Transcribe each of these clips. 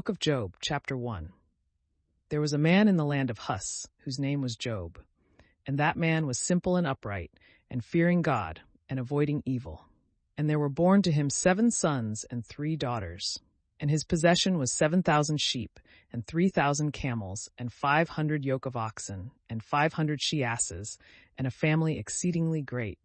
Book of Job, chapter 1. There was a man in the land of Hus, whose name was Job. And that man was simple and upright, and fearing God, and avoiding evil. And there were born to him 7 sons and 3 daughters. And his possession was 7,000 sheep, and 3,000 camels, and 500 yoke of oxen, and 500 she-asses, and a family exceedingly great.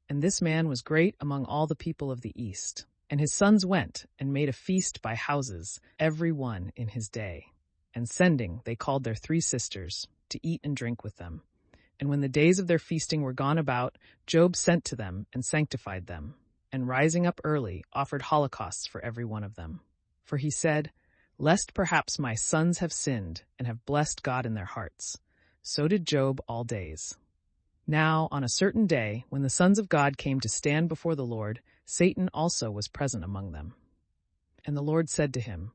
And this man was great among all the people of the east. And his sons went and made a feast by houses, every one in his day. And sending, they called their 3 sisters, to eat and drink with them. And when the days of their feasting were gone about, Job sent to them and sanctified them, and rising up early, offered holocausts for every one of them. For he said, "Lest perhaps my sons have sinned, and have blessed God in their hearts." So did Job all days. Now, on a certain day, when the sons of God came to stand before the Lord, Satan also was present among them. And the Lord said to him,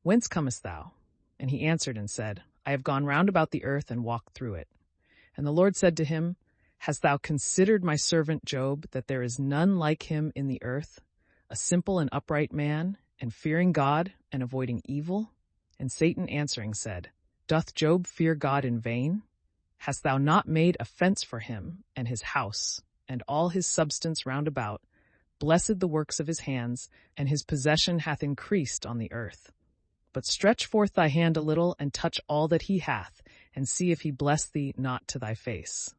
"Whence comest thou?" And he answered and said, "I have gone round about the earth and walked through it." And the Lord said to him, "Hast thou considered my servant Job, that there is none like him in the earth, a simple and upright man, and fearing God, and avoiding evil?" And Satan answering said, "Doth Job fear God in vain? Hast thou not made a fence for him, and his house, and all his substance round about? Blessed the works of his hands, and his possession hath increased on the earth. But stretch forth thy hand a little, and touch all that he hath, and see if he bless thee not to thy face."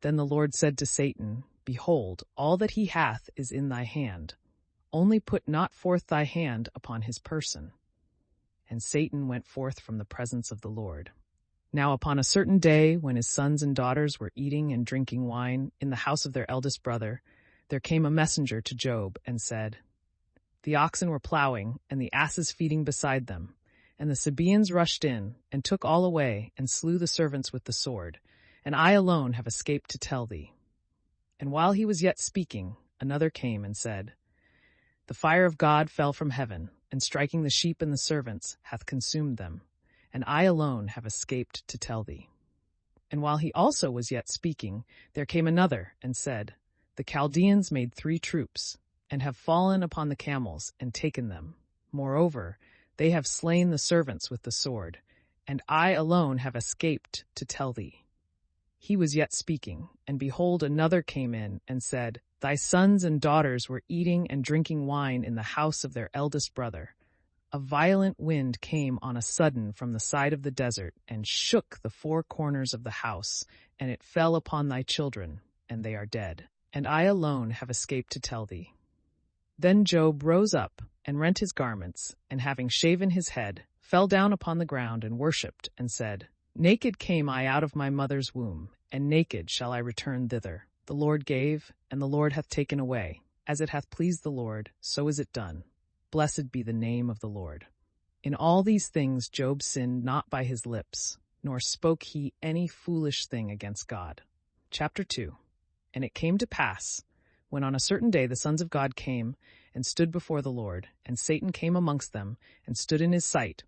Then the Lord said to Satan, "Behold, all that he hath is in thy hand. Only put not forth thy hand upon his person." And Satan went forth from the presence of the Lord. Now upon a certain day, when his sons and daughters were eating and drinking wine in the house of their eldest brother, there came a messenger to Job and said, "The oxen were plowing, and the asses feeding beside them. And the Sabaeans rushed in, and took all away, and slew the servants with the sword. And I alone have escaped to tell thee." And while he was yet speaking, another came and said, "The fire of God fell from heaven, and striking the sheep and the servants, hath consumed them. And I alone have escaped to tell thee." And while he also was yet speaking, there came another and said, "The Chaldeans made 3 troops, and have fallen upon the camels, and taken them. Moreover, they have slain the servants with the sword, and I alone have escaped to tell thee." He was yet speaking, and behold, another came in and said, "Thy sons and daughters were eating and drinking wine in the house of their eldest brother. A violent wind came on a sudden from the side of the desert, and shook the 4 corners of the house, and it fell upon thy children, and they are dead. And I alone have escaped to tell thee." Then Job rose up, and rent his garments, and having shaven his head, fell down upon the ground and worshipped, and said, "Naked came I out of my mother's womb, and naked shall I return thither. The Lord gave, and the Lord hath taken away. As it hath pleased the Lord, so is it done. Blessed be the name of the Lord." In all these things Job sinned not by his lips, nor spoke he any foolish thing against God. Chapter 2. And it came to pass, when on a certain day the sons of God came and stood before the Lord, and Satan came amongst them, and stood in his sight,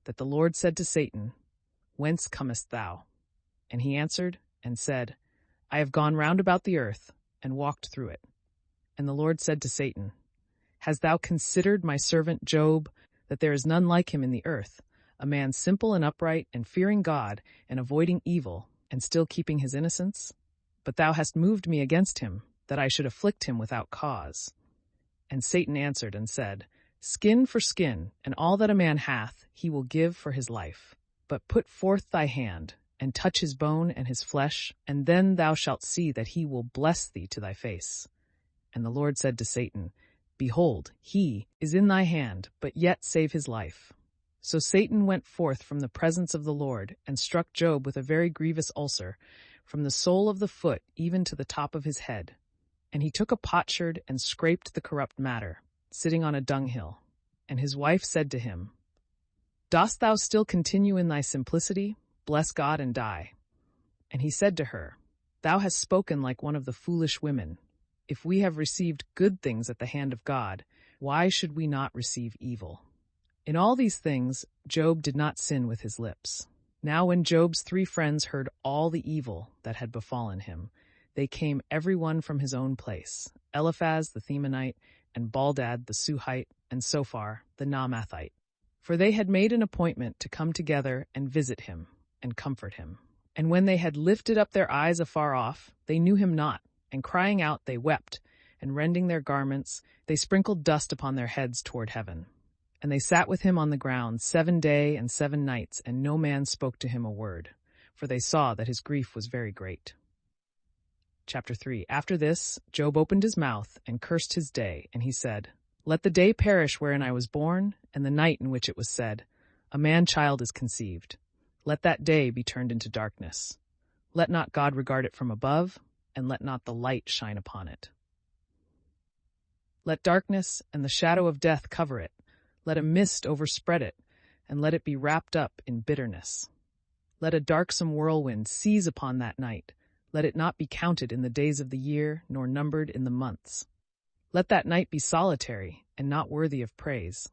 that the Lord said to Satan, "Whence comest thou?" And he answered and said, "I have gone round about the earth, and walked through it." And the Lord said to Satan, "Hast thou considered my servant Job, that there is none like him in the earth, a man simple and upright, and fearing God, and avoiding evil, and still keeping his innocence? But thou hast moved me against him, that I should afflict him without cause." And Satan answered and said, "Skin for skin, and all that a man hath, he will give for his life. But put forth thy hand, and touch his bone and his flesh, and then thou shalt see that he will bless thee to thy face." And the Lord said to Satan, "Behold, he is in thy hand, but yet save his life." So Satan went forth from the presence of the Lord, and struck Job with a very grievous ulcer, from the sole of the foot even to the top of his head. And he took a potsherd and scraped the corrupt matter, sitting on a dunghill. And his wife said to him, "Dost thou still continue in thy simplicity? Bless God and die." And he said to her, "Thou hast spoken like one of the foolish women. If we have received good things at the hand of God, why should we not receive evil?" In all these things Job did not sin with his lips. Now when Job's 3 friends heard all the evil that had befallen him, they came every one from his own place, Eliphaz the Themanite, and Baldad the Suhite, and Sophar the Naamathite. For they had made an appointment to come together and visit him and comfort him. And when they had lifted up their eyes afar off, they knew him not, and crying out they wept, and rending their garments, they sprinkled dust upon their heads toward heaven. And they sat with him on the ground 7 days and 7 nights, and no man spoke to him a word, for they saw that his grief was very great. Chapter 3. After this, Job opened his mouth and cursed his day, and he said, Let the day perish wherein I was born, and the night in which it was said, A man-child is conceived. Let that day be turned into darkness. Let not God regard it from above, and let not the light shine upon it. Let darkness and the shadow of death cover it. Let a mist overspread it, and let it be wrapped up in bitterness. Let a darksome whirlwind seize upon that night. Let it not be counted in the days of the year, nor numbered in the months. Let that night be solitary, and not worthy of praise.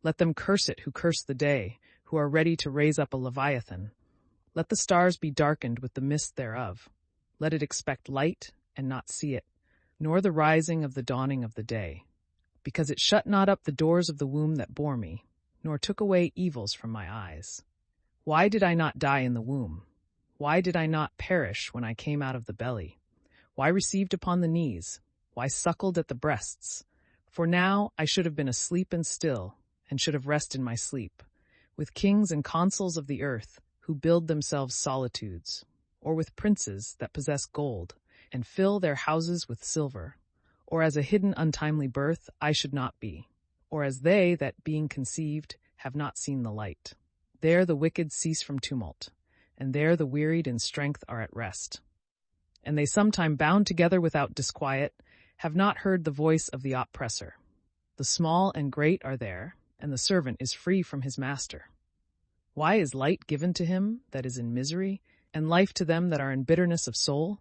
Let them curse it who curse the day, who are ready to raise up a Leviathan. Let the stars be darkened with the mist thereof. Let it expect light, and not see it, nor the rising of the dawning of the day. Because it shut not up the doors of the womb that bore me, nor took away evils from my eyes. Why did I not die in the womb? Why did I not perish when I came out of the belly? Why received upon the knees? Why suckled at the breasts? For now I should have been asleep and still, and should have rest in my sleep, with kings and consuls of the earth, who build themselves solitudes, or with princes that possess gold, and fill their houses with silver. Or as a hidden untimely birth I should not be, or as they that, being conceived, have not seen the light. There the wicked cease from tumult, and there the wearied in strength are at rest. And they sometime bound together without disquiet, have not heard the voice of the oppressor. The small and great are there, and the servant is free from his master. Why is light given to him that is in misery, and life to them that are in bitterness of soul?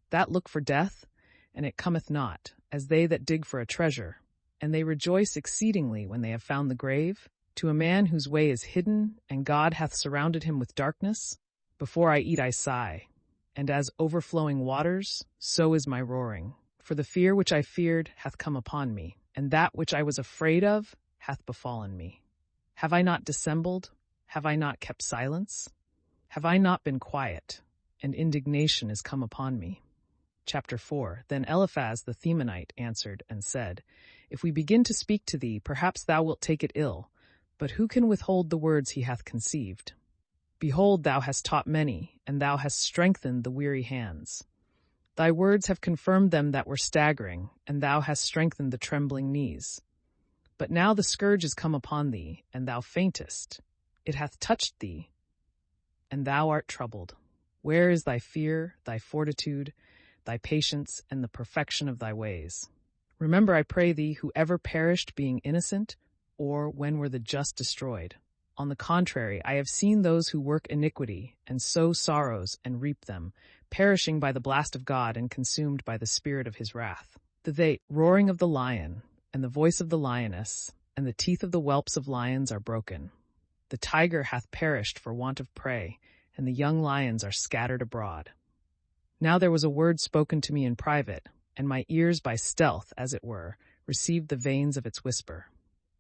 That look for death, and it cometh not, as they that dig for a treasure, and they rejoice exceedingly when they have found the grave, to a man whose way is hidden, and God hath surrounded him with darkness. Before I eat I sigh, and as overflowing waters, so is my roaring. For the fear which I feared hath come upon me, and that which I was afraid of hath befallen me. Have I not dissembled? Have I not kept silence? Have I not been quiet? And indignation is come upon me. Chapter 4. Then Eliphaz the Themanite answered and said, If we begin to speak to thee, perhaps thou wilt take it ill, but who can withhold the words he hath conceived? Behold, thou hast taught many, and thou hast strengthened the weary hands. Thy words have confirmed them that were staggering, and thou hast strengthened the trembling knees. But now the scourge is come upon thee, and thou faintest. It hath touched thee, and thou art troubled. Where is thy fear, thy fortitude, thy patience, and the perfection of thy ways? Remember, I pray thee, who ever perished being innocent, or when were the just destroyed? On the contrary, I have seen those who work iniquity, and sow sorrows, and reap them, perishing by the blast of God, and consumed by the spirit of his wrath. The roaring of the lion, and the voice of the lioness, and the teeth of the whelps of lions are broken. The tiger hath perished for want of prey, and the young lions are scattered abroad. Now there was a word spoken to me in private, and my ears by stealth, as it were, received the veins of its whisper.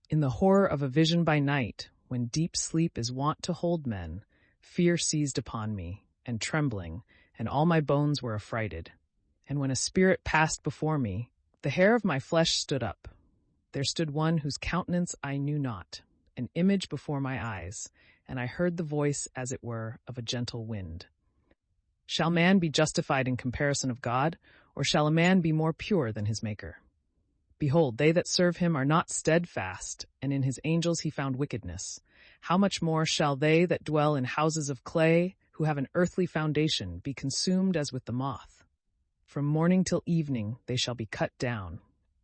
In the horror of a vision by night, when deep sleep is wont to hold men, fear seized upon me, and trembling, and all my bones were affrighted. And when a spirit passed before me, the hair of my flesh stood up. There stood one whose countenance I knew not, an image before my eyes, and I heard the voice, as it were, of a gentle wind. Shall man be justified in comparison of God, or shall a man be more pure than his Maker? Behold, they that serve him are not steadfast, and in his angels he found wickedness. How much more shall they that dwell in houses of clay, who have an earthly foundation, be consumed as with the moth? From morning till evening they shall be cut down,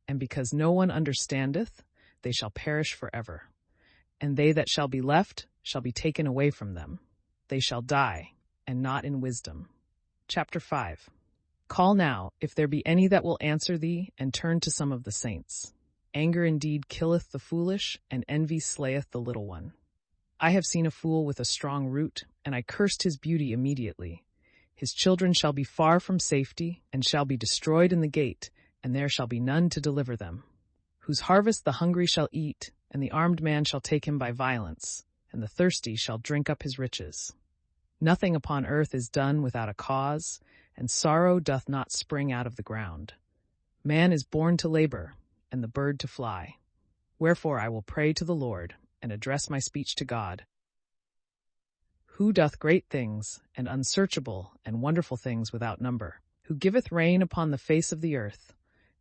and because no one understandeth, they shall perish forever. And they that shall be left shall be taken away from them. They shall die, and not in wisdom. Chapter 5. Call now, if there be any that will answer thee, and turn to some of the saints. Anger indeed killeth the foolish, and envy slayeth the little one. I have seen a fool with a strong root, and I cursed his beauty immediately. His children shall be far from safety, and shall be destroyed in the gate, and there shall be none to deliver them. Whose harvest the hungry shall eat, and the armed man shall take him by violence, and the thirsty shall drink up his riches. Nothing upon earth is done without a cause, and sorrow doth not spring out of the ground. Man is born to labor, and the bird to fly. Wherefore I will pray to the Lord, and address my speech to God. Who doth great things, and unsearchable and wonderful things without number, who giveth rain upon the face of the earth,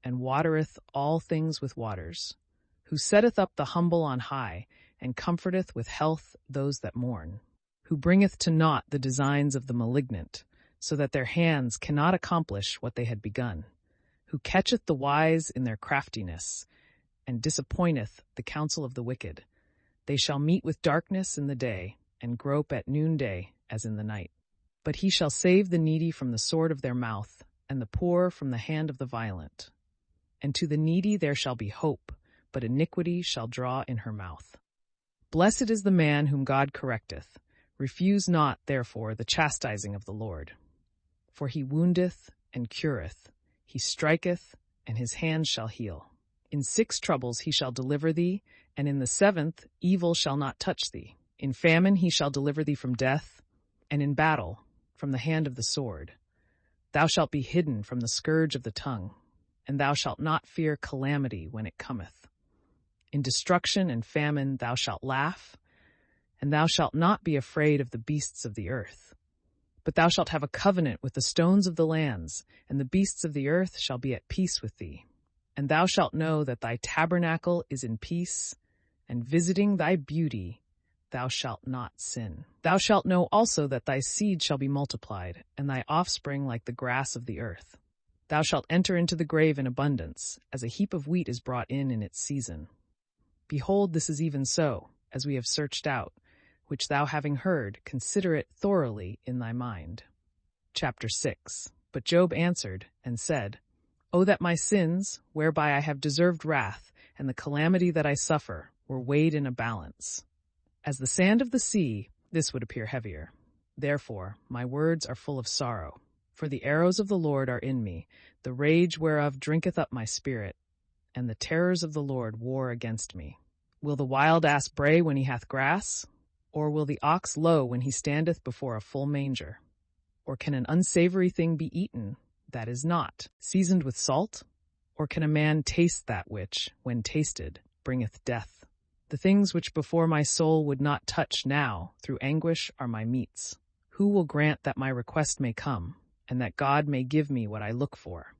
and watereth all things with waters, who setteth up the humble on high, and comforteth with health those that mourn, who bringeth to naught the designs of the malignant, so that their hands cannot accomplish what they had begun, who catcheth the wise in their craftiness, and disappointeth the counsel of the wicked. They shall meet with darkness in the day, and grope at noonday as in the night. But he shall save the needy from the sword of their mouth, and the poor from the hand of the violent. And to the needy there shall be hope, but iniquity shall draw in her mouth. Blessed is the man whom God correcteth. Refuse not, therefore, the chastising of the Lord. For he woundeth and cureth, he striketh, and his hand shall heal. In 6 troubles he shall deliver thee, and in the 7th evil shall not touch thee. In famine he shall deliver thee from death, and in battle from the hand of the sword. Thou shalt be hidden from the scourge of the tongue, and thou shalt not fear calamity when it cometh. In destruction and famine thou shalt laugh, and thou shalt not be afraid of the beasts of the earth. But thou shalt have a covenant with the stones of the lands, and the beasts of the earth shall be at peace with thee. And thou shalt know that thy tabernacle is in peace, and visiting thy beauty thou shalt not sin. Thou shalt know also that thy seed shall be multiplied, and thy offspring like the grass of the earth. Thou shalt enter into the grave in abundance, as a heap of wheat is brought in its season. Behold, this is even so, as we have searched out, which thou having heard, consider it thoroughly in thy mind. Chapter 6. But Job answered and said, O that my sins, whereby I have deserved wrath, and the calamity that I suffer, were weighed in a balance. As the sand of the sea, this would appear heavier. Therefore my words are full of sorrow. For the arrows of the Lord are in me, the rage whereof drinketh up my spirit, and the terrors of the Lord war against me. Will the wild ass bray when he hath grass? Or will the ox low when he standeth before a full manger? Or can an unsavory thing be eaten that is not seasoned with salt? Or can a man taste that which, when tasted, bringeth death? The things which before my soul would not touch now, through anguish, are my meats. Who will grant that my request may come, and that God may give me what I look for?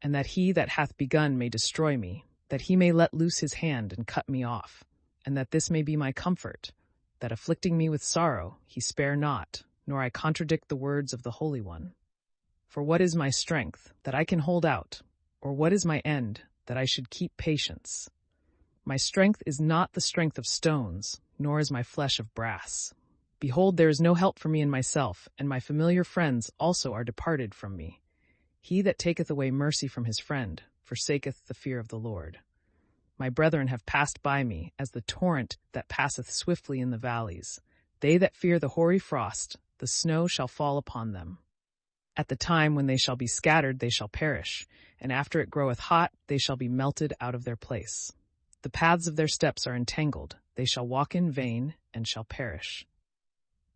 And that he that hath begun may destroy me, that he may let loose his hand and cut me off, and that this may be my comfort, that afflicting me with sorrow he spare not, nor I contradict the words of the Holy One. For what is my strength, that I can hold out, or what is my end, that I should keep patience? My strength is not the strength of stones, nor is my flesh of brass. Behold, there is no help for me in myself, and my familiar friends also are departed from me. He that taketh away mercy from his friend forsaketh the fear of the Lord. My brethren have passed by me, as the torrent that passeth swiftly in the valleys. They that fear the hoary frost, the snow shall fall upon them. At the time when they shall be scattered they shall perish, and after it groweth hot they shall be melted out of their place. The paths of their steps are entangled, they shall walk in vain, and shall perish.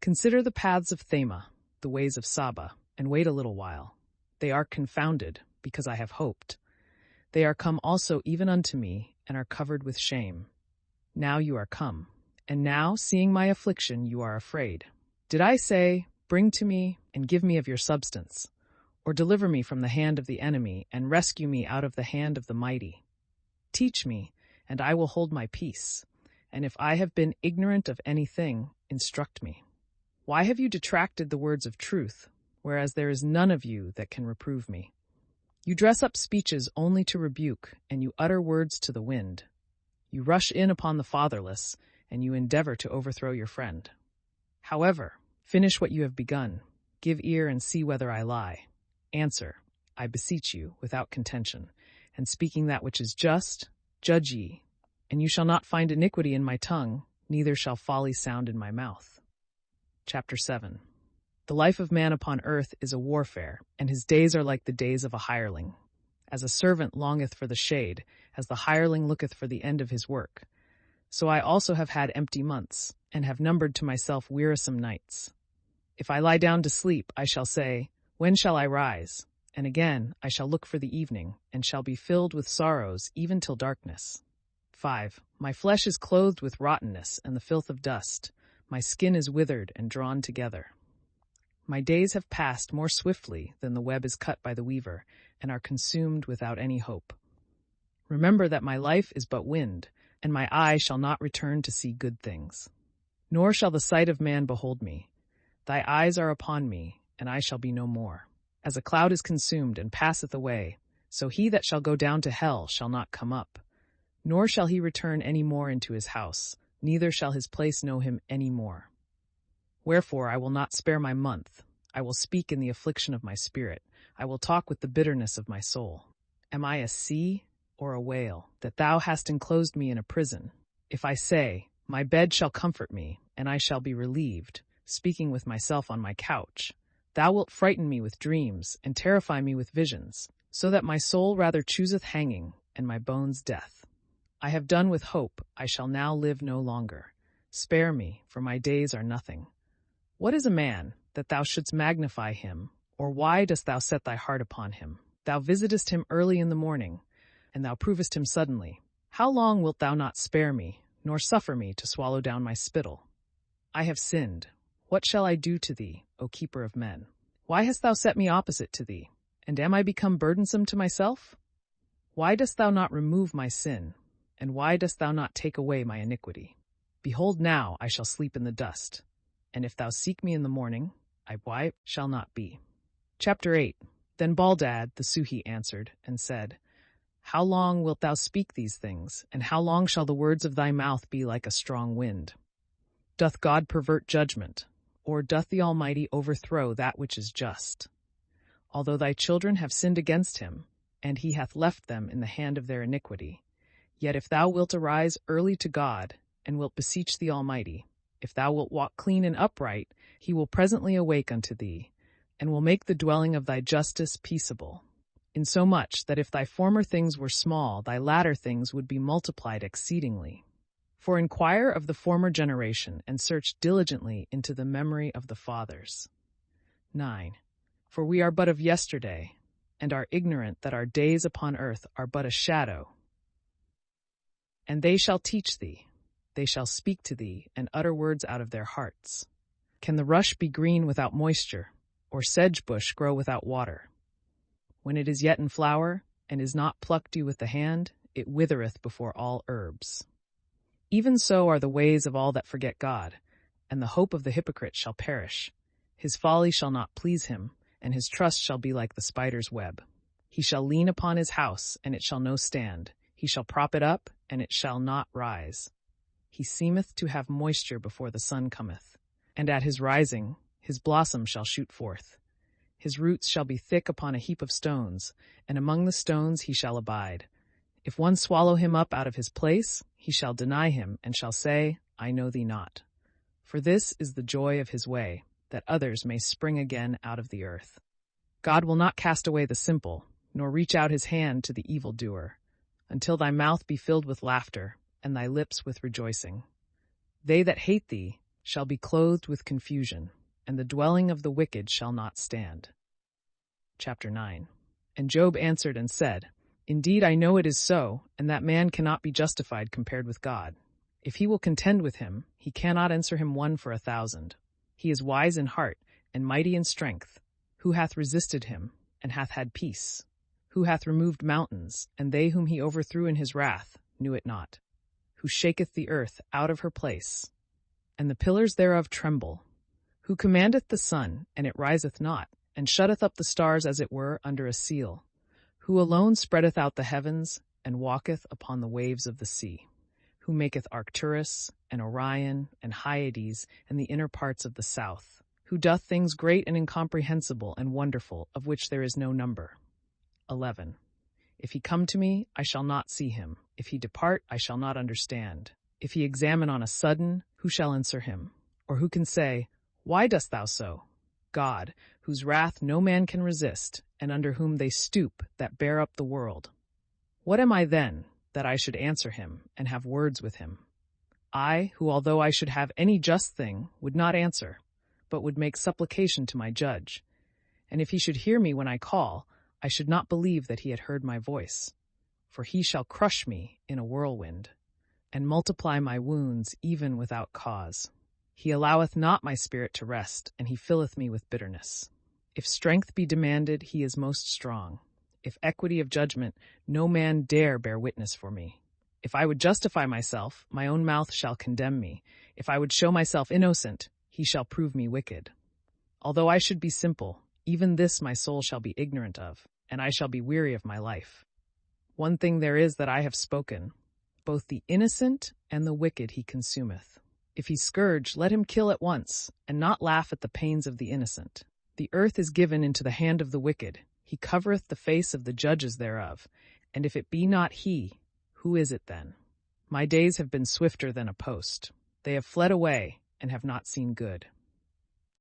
Consider the paths of Thema, the ways of Saba, and wait a little while. They are confounded, because I have hoped. They are come also even unto me, and are covered with shame. Now you are come, and now, seeing my affliction, you are afraid. Did I say, Bring to me, and give me of your substance, or deliver me from the hand of the enemy, and rescue me out of the hand of the mighty? Teach me, and I will hold my peace, and if I have been ignorant of anything, instruct me. Why have you detracted the words of truth, whereas there is none of you that can reprove me? You dress up speeches only to rebuke, and you utter words to the wind. You rush in upon the fatherless, and you endeavor to overthrow your friend. However, finish what you have begun. Give ear and see whether I lie. Answer, I beseech you, without contention, and speaking that which is just, judge ye, and you shall not find iniquity in my tongue, neither shall folly sound in my mouth. Chapter 7. The life of man upon earth is a warfare, and his days are like the days of a hireling. As a servant longeth for the shade, as the hireling looketh for the end of his work. So I also have had empty months, and have numbered to myself wearisome nights. If I lie down to sleep, I shall say, when shall I rise? And again I shall look for the evening, and shall be filled with sorrows even till darkness. 5. My flesh is clothed with rottenness and the filth of dust. My skin is withered and drawn together. My days have passed more swiftly than the web is cut by the weaver, and are consumed without any hope. Remember that my life is but wind, and my eye shall not return to see good things. Nor shall the sight of man behold me. Thy eyes are upon me, and I shall be no more. As a cloud is consumed and passeth away, so he that shall go down to hell shall not come up. Nor shall he return any more into his house, neither shall his place know him any more. Wherefore I will not spare my month. I will speak in the affliction of my spirit. I will talk with the bitterness of my soul. Am I a sea or a whale, that thou hast enclosed me in a prison? If I say, my bed shall comfort me, and I shall be relieved, speaking with myself on my couch, thou wilt frighten me with dreams, and terrify me with visions, so that my soul rather chooseth hanging, and my bones death. I have done with hope, I shall now live no longer. Spare me, for my days are nothing. What is a man, that thou shouldst magnify him, or why dost thou set thy heart upon him? Thou visitest him early in the morning, and thou provest him suddenly. How long wilt thou not spare me, nor suffer me to swallow down my spittle? I have sinned. What shall I do to thee, O keeper of men? Why hast thou set me opposite to thee? And am I become burdensome to myself? Why dost thou not remove my sin? And why dost thou not take away my iniquity? Behold, now I shall sleep in the dust. And if thou seek me in the morning, I shall not be. Chapter 8. Then Baldad the Suhi answered, and said, How long wilt thou speak these things, and how long shall the words of thy mouth be like a strong wind? Doth God pervert judgment, or doth the Almighty overthrow that which is just? Although thy children have sinned against him, and he hath left them in the hand of their iniquity, yet if thou wilt arise early to God, and wilt beseech the Almighty, if thou wilt walk clean and upright, he will presently awake unto thee, and will make the dwelling of thy justice peaceable. Insomuch that if thy former things were small, thy latter things would be multiplied exceedingly. For inquire of the former generation, and search diligently into the memory of the fathers. 9. For we are but of yesterday, and are ignorant that our days upon earth are but a shadow. And they shall teach thee, they shall speak to thee, and utter words out of their hearts. Can the rush be green without moisture, or sedge bush grow without water? When it is yet in flower, and is not plucked you with the hand, it withereth before all herbs. Even so are the ways of all that forget God, and the hope of the hypocrite shall perish. His folly shall not please him, and his trust shall be like the spider's web. He shall lean upon his house, and it shall no stand. He shall prop it up, and it shall not rise. He seemeth to have moisture before the sun cometh, and at his rising his blossom shall shoot forth. His roots shall be thick upon a heap of stones, and among the stones he shall abide. If one swallow him up out of his place, he shall deny him, and shall say, I know thee not. For this is the joy of his way, that others may spring again out of the earth. God will not cast away the simple, nor reach out his hand to the evildoer, until thy mouth be filled with laughter, and thy lips with rejoicing. They that hate thee shall be clothed with confusion, and the dwelling of the wicked shall not stand. Chapter 9. And Job answered and said, Indeed I know it is so, and that man cannot be justified compared with God. If he will contend with him, he cannot answer him 1 for 1,000. He is wise in heart, and mighty in strength. Who hath resisted him, and hath had peace? Who hath removed mountains, and they whom he overthrew in his wrath knew it not? Who shaketh the earth out of her place, and the pillars thereof tremble? Who commandeth the sun, and it riseth not, and shutteth up the stars as it were under a seal? Who alone spreadeth out the heavens, and walketh upon the waves of the sea? Who maketh Arcturus, and Orion, and Hyades, and the inner parts of the south? Who doth things great and incomprehensible and wonderful, of which there is no number? 11. If he come to me, I shall not see him. If he depart, I shall not understand. If he examine on a sudden, who shall answer him? Or who can say, Why dost thou so? God, whose wrath no man can resist, and under whom they stoop that bear up the world. What am I then, that I should answer him, and have words with him? I, who although I should have any just thing, would not answer, but would make supplication to my judge. And if he should hear me when I call, I should not believe that he had heard my voice. For he shall crush me in a whirlwind, and multiply my wounds even without cause. He alloweth not my spirit to rest, and he filleth me with bitterness. If strength be demanded, he is most strong. If equity of judgment, no man dare bear witness for me. If I would justify myself, my own mouth shall condemn me. If I would show myself innocent, he shall prove me wicked. Although I should be simple, even this my soul shall be ignorant of, and I shall be weary of my life. One thing there is that I have spoken, both the innocent and the wicked he consumeth. If he scourge, let him kill at once, and not laugh at the pains of the innocent. The earth is given into the hand of the wicked. He covereth the face of the judges thereof. And if it be not he, who is it then? My days have been swifter than a post. They have fled away, and have not seen good.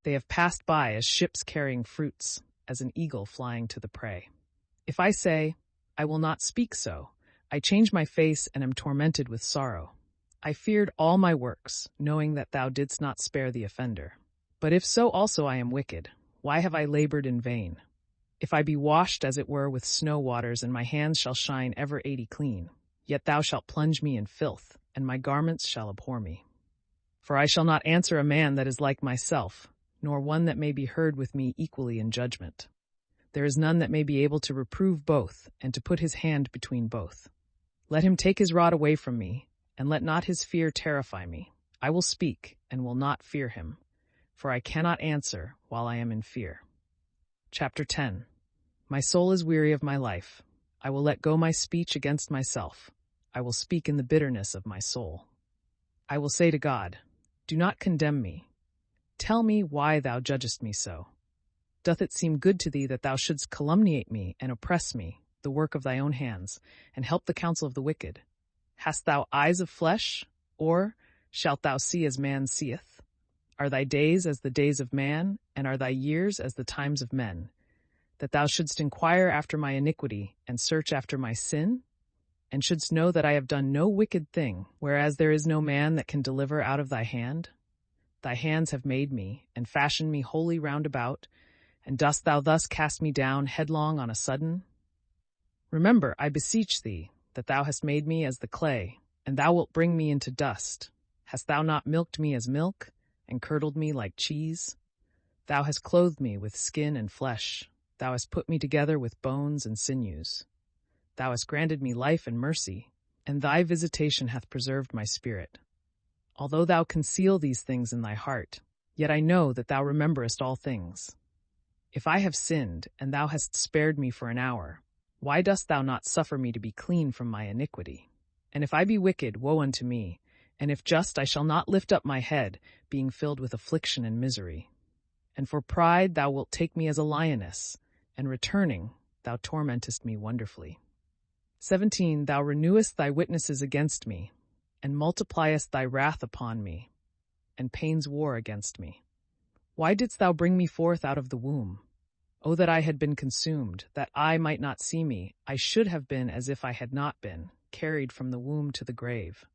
They have passed by as ships carrying fruits, as an eagle flying to the prey. If I say, I will not speak so, I change my face and am tormented with sorrow. I feared all my works, knowing that thou didst not spare the offender. But if so also I am wicked, why have I labored in vain? If I be washed as it were with snow waters, and my hands shall shine ever 80 clean, yet thou shalt plunge me in filth, and my garments shall abhor me. For I shall not answer a man that is like myself, nor one that may be heard with me equally in judgment. There is none that may be able to reprove both, and to put his hand between both. Let him take his rod away from me, and let not his fear terrify me. I will speak, and will not fear him, for I cannot answer while I am in fear. Chapter 10. My soul is weary of my life. I will let go my speech against myself. I will speak in the bitterness of my soul. I will say to God, do not condemn me. Tell me why thou judgest me so. Doth it seem good to thee that thou shouldst calumniate me and oppress me, the work of thy own hands, and help the counsel of the wicked? Hast thou eyes of flesh, or shalt thou see as man seeth? Are thy days as the days of man, and are thy years as the times of men? That thou shouldst inquire after my iniquity, and search after my sin? And shouldst know that I have done no wicked thing, whereas there is no man that can deliver out of thy hand? Thy hands have made me, and fashioned me wholly round about, and dost thou thus cast me down headlong on a sudden? Remember, I beseech thee, that thou hast made me as the clay, and thou wilt bring me into dust. Hast thou not milked me as milk, and curdled me like cheese? Thou hast clothed me with skin and flesh. Thou hast put me together with bones and sinews. Thou hast granted me life and mercy, and thy visitation hath preserved my spirit. Although thou conceal these things in thy heart, yet I know that thou rememberest all things. If I have sinned, and thou hast spared me for an hour, why dost thou not suffer me to be clean from my iniquity? And if I be wicked, woe unto me, and if just, I shall not lift up my head, being filled with affliction and misery. And for pride thou wilt take me as a lioness, and returning, thou tormentest me wonderfully. 17. Thou renewest thy witnesses against me, and multipliest thy wrath upon me, and pains war against me. Why didst thou bring me forth out of the womb? O that I had been consumed, that eye might not see me, I should have been as if I had not been, carried from the womb to the grave.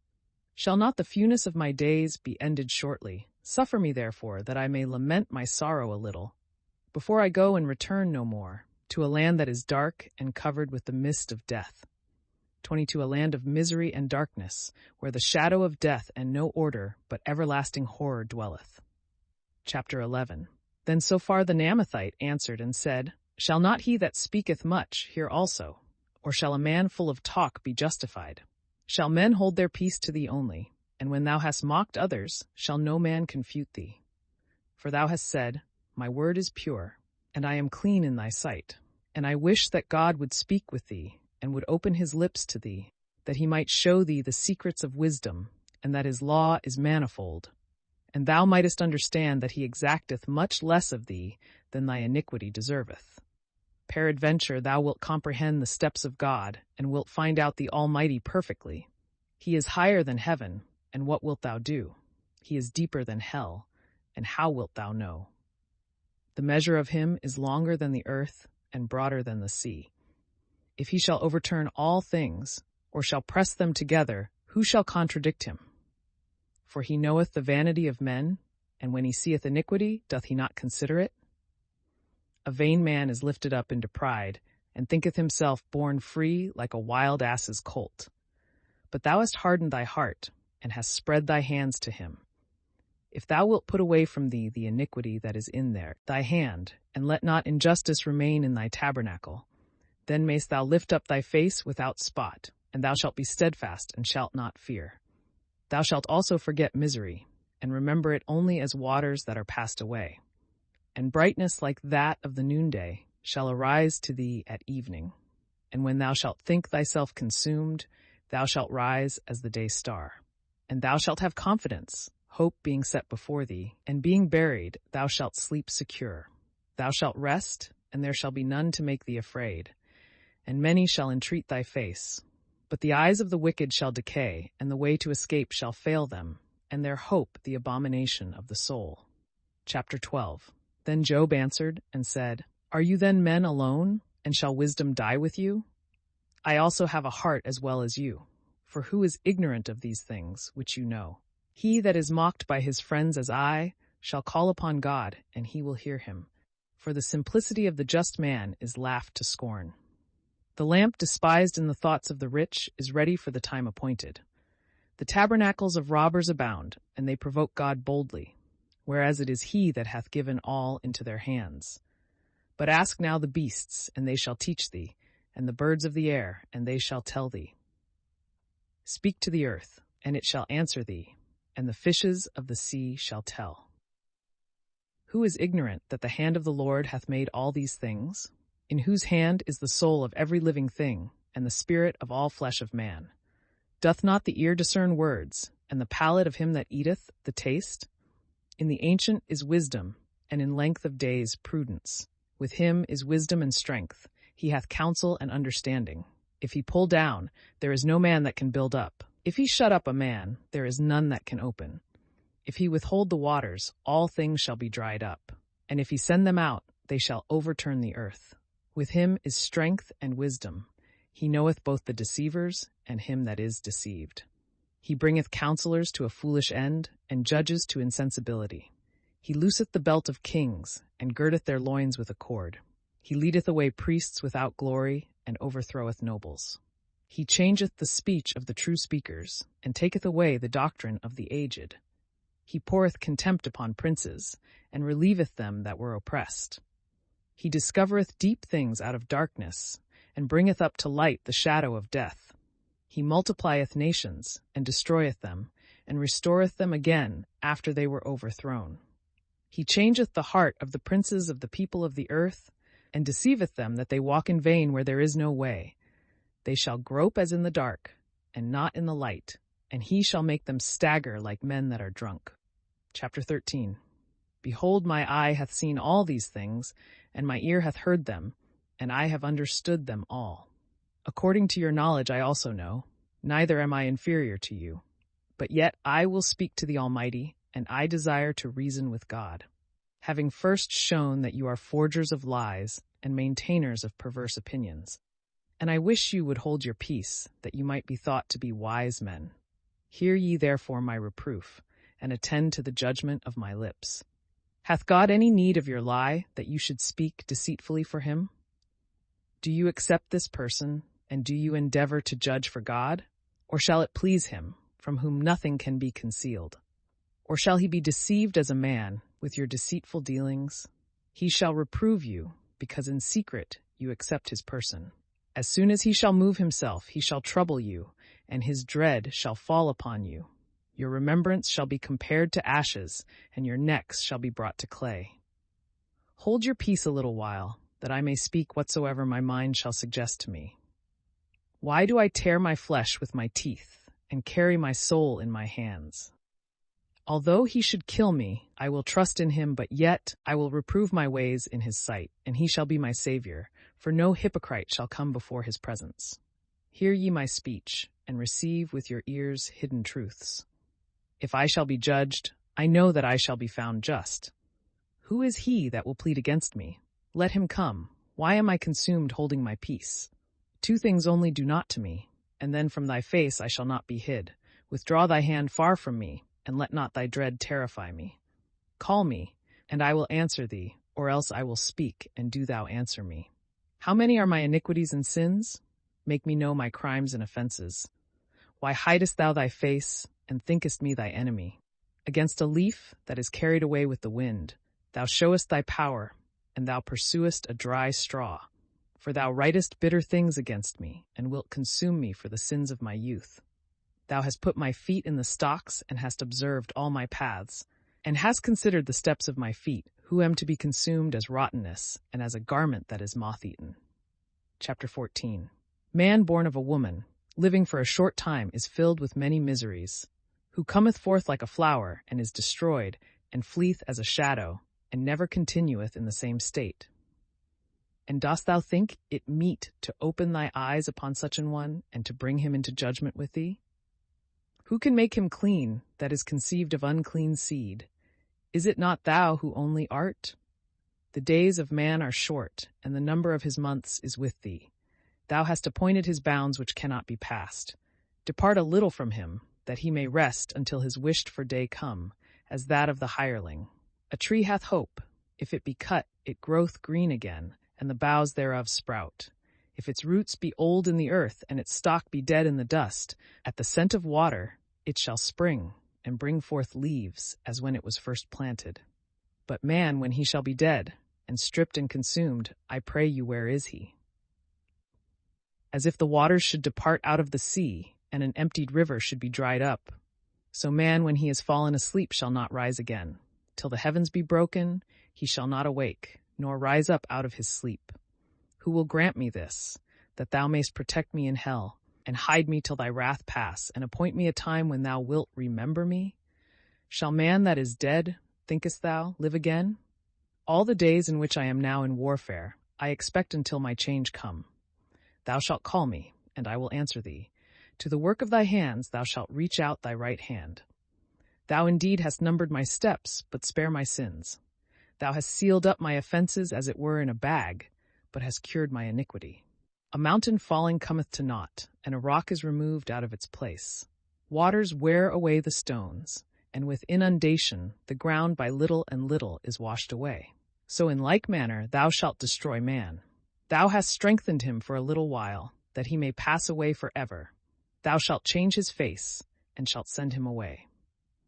Shall not the fewness of my days be ended shortly? Suffer me therefore, that I may lament my sorrow a little, before I go and return no more, to a land that is dark and covered with the mist of death. 22. A land of misery and darkness, where the shadow of death and no order, but everlasting horror dwelleth. Chapter 11. Then Sophar the Naamathite answered and said, Shall not he that speaketh much hear also? Or shall a man full of talk be justified? Shall men hold their peace to thee only? And when thou hast mocked others, shall no man confute thee? For thou hast said, My word is pure, and I am clean in thy sight. And I wish that God would speak with thee, and would open his lips to thee, that he might show thee the secrets of wisdom, and that his law is manifold. And thou mightest understand that he exacteth much less of thee than thy iniquity deserveth. Peradventure thou wilt comprehend the steps of God, and wilt find out the Almighty perfectly. He is higher than heaven, and what wilt thou do? He is deeper than hell, and how wilt thou know? The measure of him is longer than the earth, and broader than the sea. If he shall overturn all things, or shall press them together, who shall contradict him? For he knoweth the vanity of men, and when he seeth iniquity, doth he not consider it? A vain man is lifted up into pride, and thinketh himself born free like a wild ass's colt. But thou hast hardened thy heart, and hast spread thy hands to him. If thou wilt put away from thee the iniquity that is in thy hand, and let not injustice remain in thy tabernacle, then mayst thou lift up thy face without spot, and thou shalt be steadfast and shalt not fear. Thou shalt also forget misery, and remember it only as waters that are passed away. And brightness like that of the noonday shall arise to thee at evening. And when thou shalt think thyself consumed, thou shalt rise as the day star. And thou shalt have confidence, hope being set before thee, and being buried, thou shalt sleep secure. Thou shalt rest, and there shall be none to make thee afraid. And many shall entreat thy face. But the eyes of the wicked shall decay, and the way to escape shall fail them, and their hope the abomination of the soul. Chapter 12. Then Job answered and said, Are you then men alone, and shall wisdom die with you? I also have a heart as well as you. For who is ignorant of these things which you know? He that is mocked by his friends as I shall call upon God, and he will hear him. For the simplicity of the just man is laughed to scorn. The lamp despised in the thoughts of the rich is ready for the time appointed. The tabernacles of robbers abound, and they provoke God boldly, whereas it is he that hath given all into their hands. But ask now the beasts, and they shall teach thee, and the birds of the air, and they shall tell thee. Speak to the earth, and it shall answer thee, and the fishes of the sea shall tell. Who is ignorant that the hand of the Lord hath made all these things? In whose hand is the soul of every living thing, and the spirit of all flesh of man? Doth not the ear discern words, and the palate of him that eateth the taste? In the ancient is wisdom, and in length of days prudence. With him is wisdom and strength. He hath counsel and understanding. If he pull down, there is no man that can build up. If he shut up a man, there is none that can open. If he withhold the waters, all things shall be dried up. And if he send them out, they shall overturn the earth. With him is strength and wisdom. He knoweth both the deceivers and him that is deceived. He bringeth counselors to a foolish end, and judges to insensibility. He looseth the belt of kings, and girdeth their loins with a cord. He leadeth away priests without glory, and overthroweth nobles. He changeth the speech of the true speakers, and taketh away the doctrine of the aged. He poureth contempt upon princes, and relieveth them that were oppressed. He discovereth deep things out of darkness, and bringeth up to light the shadow of death. He multiplieth nations, and destroyeth them, and restoreth them again after they were overthrown. He changeth the heart of the princes of the people of the earth, and deceiveth them that they walk in vain where there is no way. They shall grope as in the dark, and not in the light, and he shall make them stagger like men that are drunk. Chapter 13. Behold, my eye hath seen all these things, and my ear hath heard them, and I have understood them all. According to your knowledge I also know, neither am I inferior to you. But yet I will speak to the Almighty, and I desire to reason with God. Having first shown that you are forgers of lies and maintainers of perverse opinions. And I wish you would hold your peace, that you might be thought to be wise men. Hear ye therefore my reproof, and attend to the judgment of my lips. Hath God any need of your lie, that you should speak deceitfully for him? Do you accept this person, and do you endeavor to judge for God? Or shall it please him, from whom nothing can be concealed? Or shall he be deceived as a man, with your deceitful dealings? He shall reprove you, because in secret you accept his person. As soon as he shall move himself, he shall trouble you, and his dread shall fall upon you. Your remembrance shall be compared to ashes, and your necks shall be brought to clay. Hold your peace a little while, that I may speak whatsoever my mind shall suggest to me. Why do I tear my flesh with my teeth, and carry my soul in my hands? Although he should kill me, I will trust in him, but yet I will reprove my ways in his sight, and he shall be my Savior, for no hypocrite shall come before his presence. Hear ye my speech, and receive with your ears hidden truths. If I shall be judged, I know that I shall be found just. Who is he that will plead against me? Let him come. Why am I consumed holding my peace? 2 things only do not to me, and then from thy face I shall not be hid. Withdraw thy hand far from me, and let not thy dread terrify me. Call me, and I will answer thee, or else I will speak, and do thou answer me. How many are my iniquities and sins? Make me know my crimes and offenses. Why hidest thou thy face, and thinkest me thy enemy? Against a leaf that is carried away with the wind, thou showest thy power, and thou pursuest a dry straw. For thou writest bitter things against me, and wilt consume me for the sins of my youth. Thou hast put my feet in the stocks, and hast observed all my paths, and hast considered the steps of my feet, who am to be consumed as rottenness, and as a garment that is moth-eaten. Chapter 14. Man born of a woman, living for a short time, is filled with many miseries, who cometh forth like a flower, and is destroyed, and fleeth as a shadow, and never continueth in the same state. And dost thou think it meet to open thy eyes upon such an one, and to bring him into judgment with thee? Who can make him clean that is conceived of unclean seed? Is it not thou who only art? The days of man are short, and the number of his months is with thee. Thou hast appointed his bounds which cannot be passed. Depart a little from him, that he may rest until his wished-for day come, as that of the hireling. A tree hath hope. If it be cut, it groweth green again, and the boughs thereof sprout. If its roots be old in the earth, and its stalk be dead in the dust, at the scent of water it shall spring, and bring forth leaves, as when it was first planted. But man, when he shall be dead, and stripped and consumed, I pray you, where is he? As if the waters should depart out of the sea, and an emptied river should be dried up, so man, when he is fallen asleep, shall not rise again. Till the heavens be broken, he shall not awake, nor rise up out of his sleep. Who will grant me this, that thou mayst protect me in hell, and hide me till thy wrath pass, and appoint me a time when thou wilt remember me? Shall man that is dead, thinkest thou, live again? All the days in which I am now in warfare, I expect until my change come. Thou shalt call me, and I will answer thee. To the work of thy hands thou shalt reach out thy right hand. Thou indeed hast numbered my steps, but spare my sins. Thou hast sealed up my offenses as it were in a bag, but hast cured my iniquity. A mountain falling cometh to naught, and a rock is removed out of its place. Waters wear away the stones, and with inundation the ground by little and little is washed away. So in like manner thou shalt destroy man. Thou hast strengthened him for a little while, that he may pass away forever. Thou shalt change his face, and shalt send him away.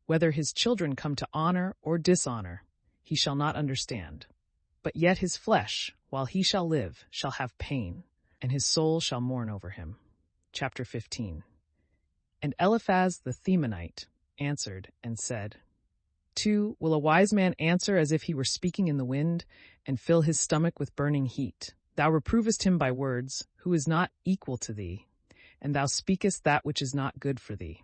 Whether his children come to honor or dishonor, he shall not understand. But yet his flesh, while he shall live, shall have pain, and his soul shall mourn over him. Chapter 15. And Eliphaz the Themanite answered and said, 2. Will a wise man answer as if he were speaking in the wind, and fill his stomach with burning heat? Thou reprovest him by words, who is not equal to thee, and thou speakest that which is not good for thee.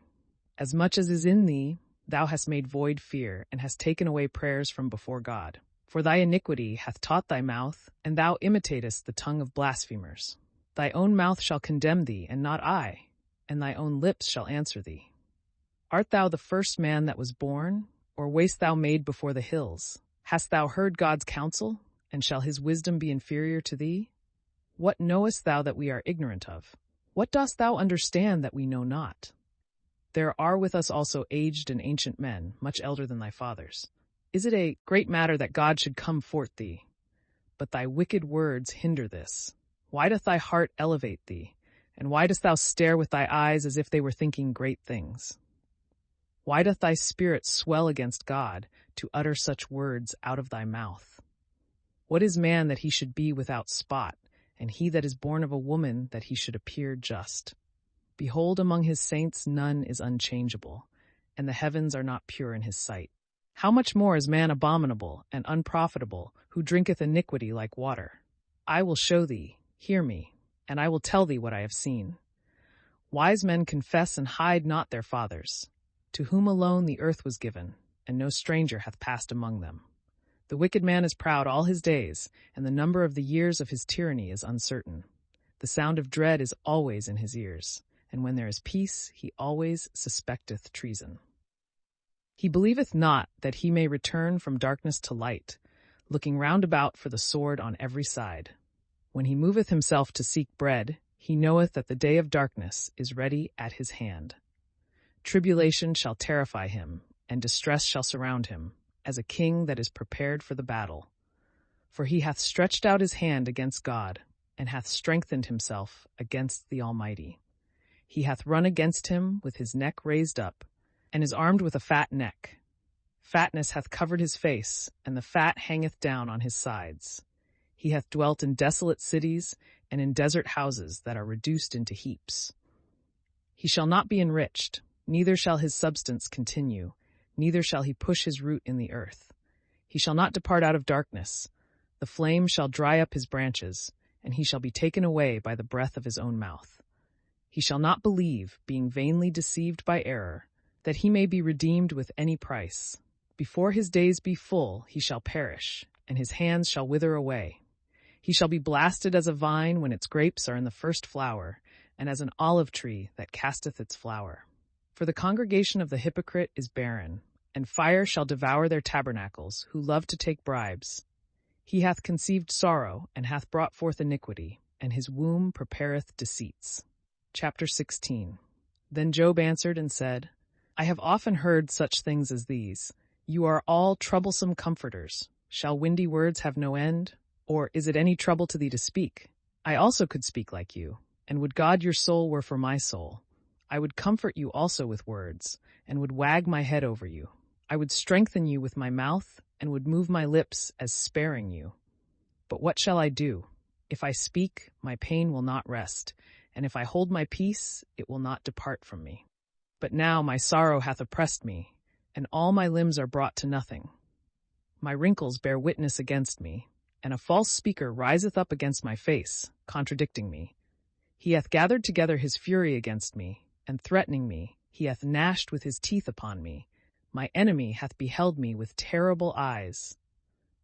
As much as is in thee, thou hast made void fear, and hast taken away prayers from before God. For thy iniquity hath taught thy mouth, and thou imitatest the tongue of blasphemers. Thy own mouth shall condemn thee, and not I, and thy own lips shall answer thee. Art thou the first man that was born, or wast thou made before the hills? Hast thou heard God's counsel, and shall his wisdom be inferior to thee? What knowest thou that we are ignorant of? What dost thou understand that we know not? There are with us also aged and ancient men, much elder than thy fathers. Is it a great matter that God should come forth thee? But thy wicked words hinder this. Why doth thy heart elevate thee? And why dost thou stare with thy eyes as if they were thinking great things? Why doth thy spirit swell against God, to utter such words out of thy mouth? What is man that he should be without spot, and he that is born of a woman that he should appear just? Behold, among his saints none is unchangeable, and the heavens are not pure in his sight. How much more is man abominable and unprofitable, who drinketh iniquity like water? I will show thee, hear me, and I will tell thee what I have seen. Wise men confess and hide not their fathers, to whom alone the earth was given, and no stranger hath passed among them. The wicked man is proud all his days, and the number of the years of his tyranny is uncertain. The sound of dread is always in his ears, and when there is peace, he always suspecteth treason. He believeth not that he may return from darkness to light, looking round about for the sword on every side. When he moveth himself to seek bread, he knoweth that the day of darkness is ready at his hand. Tribulation shall terrify him, and distress shall surround him, as a king that is prepared for the battle. For he hath stretched out his hand against God, and hath strengthened himself against the Almighty. He hath run against him with his neck raised up, and is armed with a fat neck. Fatness hath covered his face, and the fat hangeth down on his sides. He hath dwelt in desolate cities, and in desert houses that are reduced into heaps. He shall not be enriched, neither shall his substance continue, neither shall he push his root in the earth. He shall not depart out of darkness. The flame shall dry up his branches, and he shall be taken away by the breath of his own mouth. He shall not believe, being vainly deceived by error, that he may be redeemed with any price. Before his days be full, he shall perish, and his hands shall wither away. He shall be blasted as a vine when its grapes are in the first flower, and as an olive tree that casteth its flower. For the congregation of the hypocrite is barren, and fire shall devour their tabernacles, who love to take bribes. He hath conceived sorrow, and hath brought forth iniquity, and his womb prepareth deceits. Chapter 16. Then Job answered and said, I have often heard such things as these. You are all troublesome comforters. Shall windy words have no end? Or is it any trouble to thee to speak? I also could speak like you, and would God your soul were for my soul. I would comfort you also with words, and would wag my head over you. I would strengthen you with my mouth, and would move my lips as sparing you. But what shall I do? If I speak, my pain will not rest, and if I hold my peace, it will not depart from me. But now my sorrow hath oppressed me, and all my limbs are brought to nothing. My wrinkles bear witness against me, and a false speaker riseth up against my face, contradicting me. He hath gathered together his fury against me, and threatening me, he hath gnashed with his teeth upon me. My enemy hath beheld me with terrible eyes.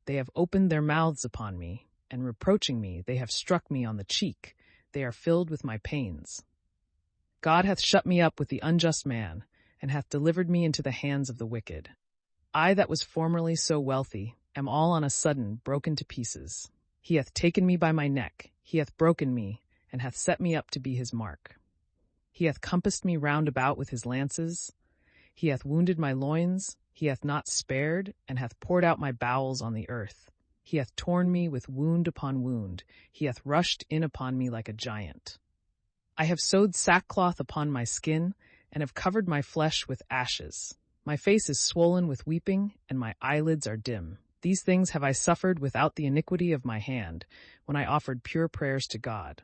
They have opened their mouths upon me, and reproaching me, they have struck me on the cheek. They are filled with my pains. God hath shut me up with the unjust man, and hath delivered me into the hands of the wicked. I that was formerly so wealthy am all on a sudden broken to pieces. He hath taken me by my neck, he hath broken me, and hath set me up to be his mark. He hath compassed me round about with his lances. He hath wounded my loins, he hath not spared, and hath poured out my bowels on the earth. He hath torn me with wound upon wound, he hath rushed in upon me like a giant. I have sewed sackcloth upon my skin, and have covered my flesh with ashes. My face is swollen with weeping, and my eyelids are dim. These things have I suffered without the iniquity of my hand, when I offered pure prayers to God.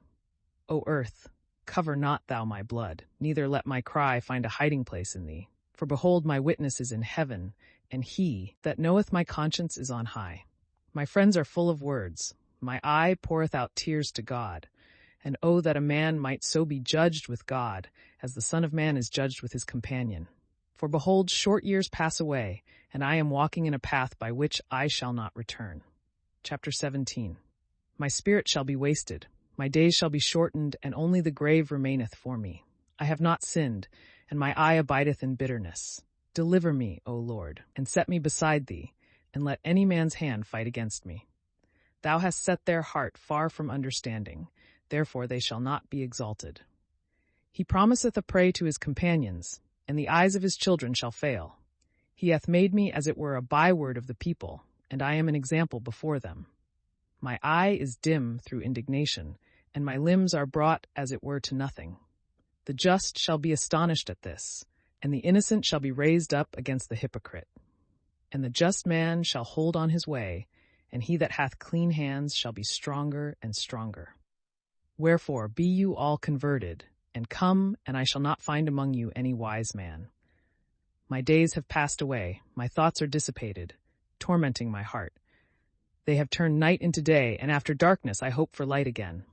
O earth, cover not thou my blood, neither let my cry find a hiding place in thee. For behold, my witness is in heaven, and he that knoweth my conscience is on high. My friends are full of words. My eye poureth out tears to God. And oh, that a man might so be judged with God, as the Son of Man is judged with his companion. For behold, short years pass away, and I am walking in a path by which I shall not return. Chapter 17. My spirit shall be wasted, my days shall be shortened, and only the grave remaineth for me. I have not sinned, and my eye abideth in bitterness. Deliver me, O Lord, and set me beside thee, and let any man's hand fight against me. Thou hast set their heart far from understanding, therefore they shall not be exalted. He promiseth a prey to his companions, and the eyes of his children shall fail. He hath made me as it were a byword of the people, and I am an example before them. My eye is dim through indignation, and my limbs are brought as it were to nothing. The just shall be astonished at this, and the innocent shall be raised up against the hypocrite. And the just man shall hold on his way, and he that hath clean hands shall be stronger and stronger. Wherefore be you all converted, and come, and I shall not find among you any wise man. My days have passed away, my thoughts are dissipated, tormenting my heart. They have turned night into day, and after darkness I hope for light again.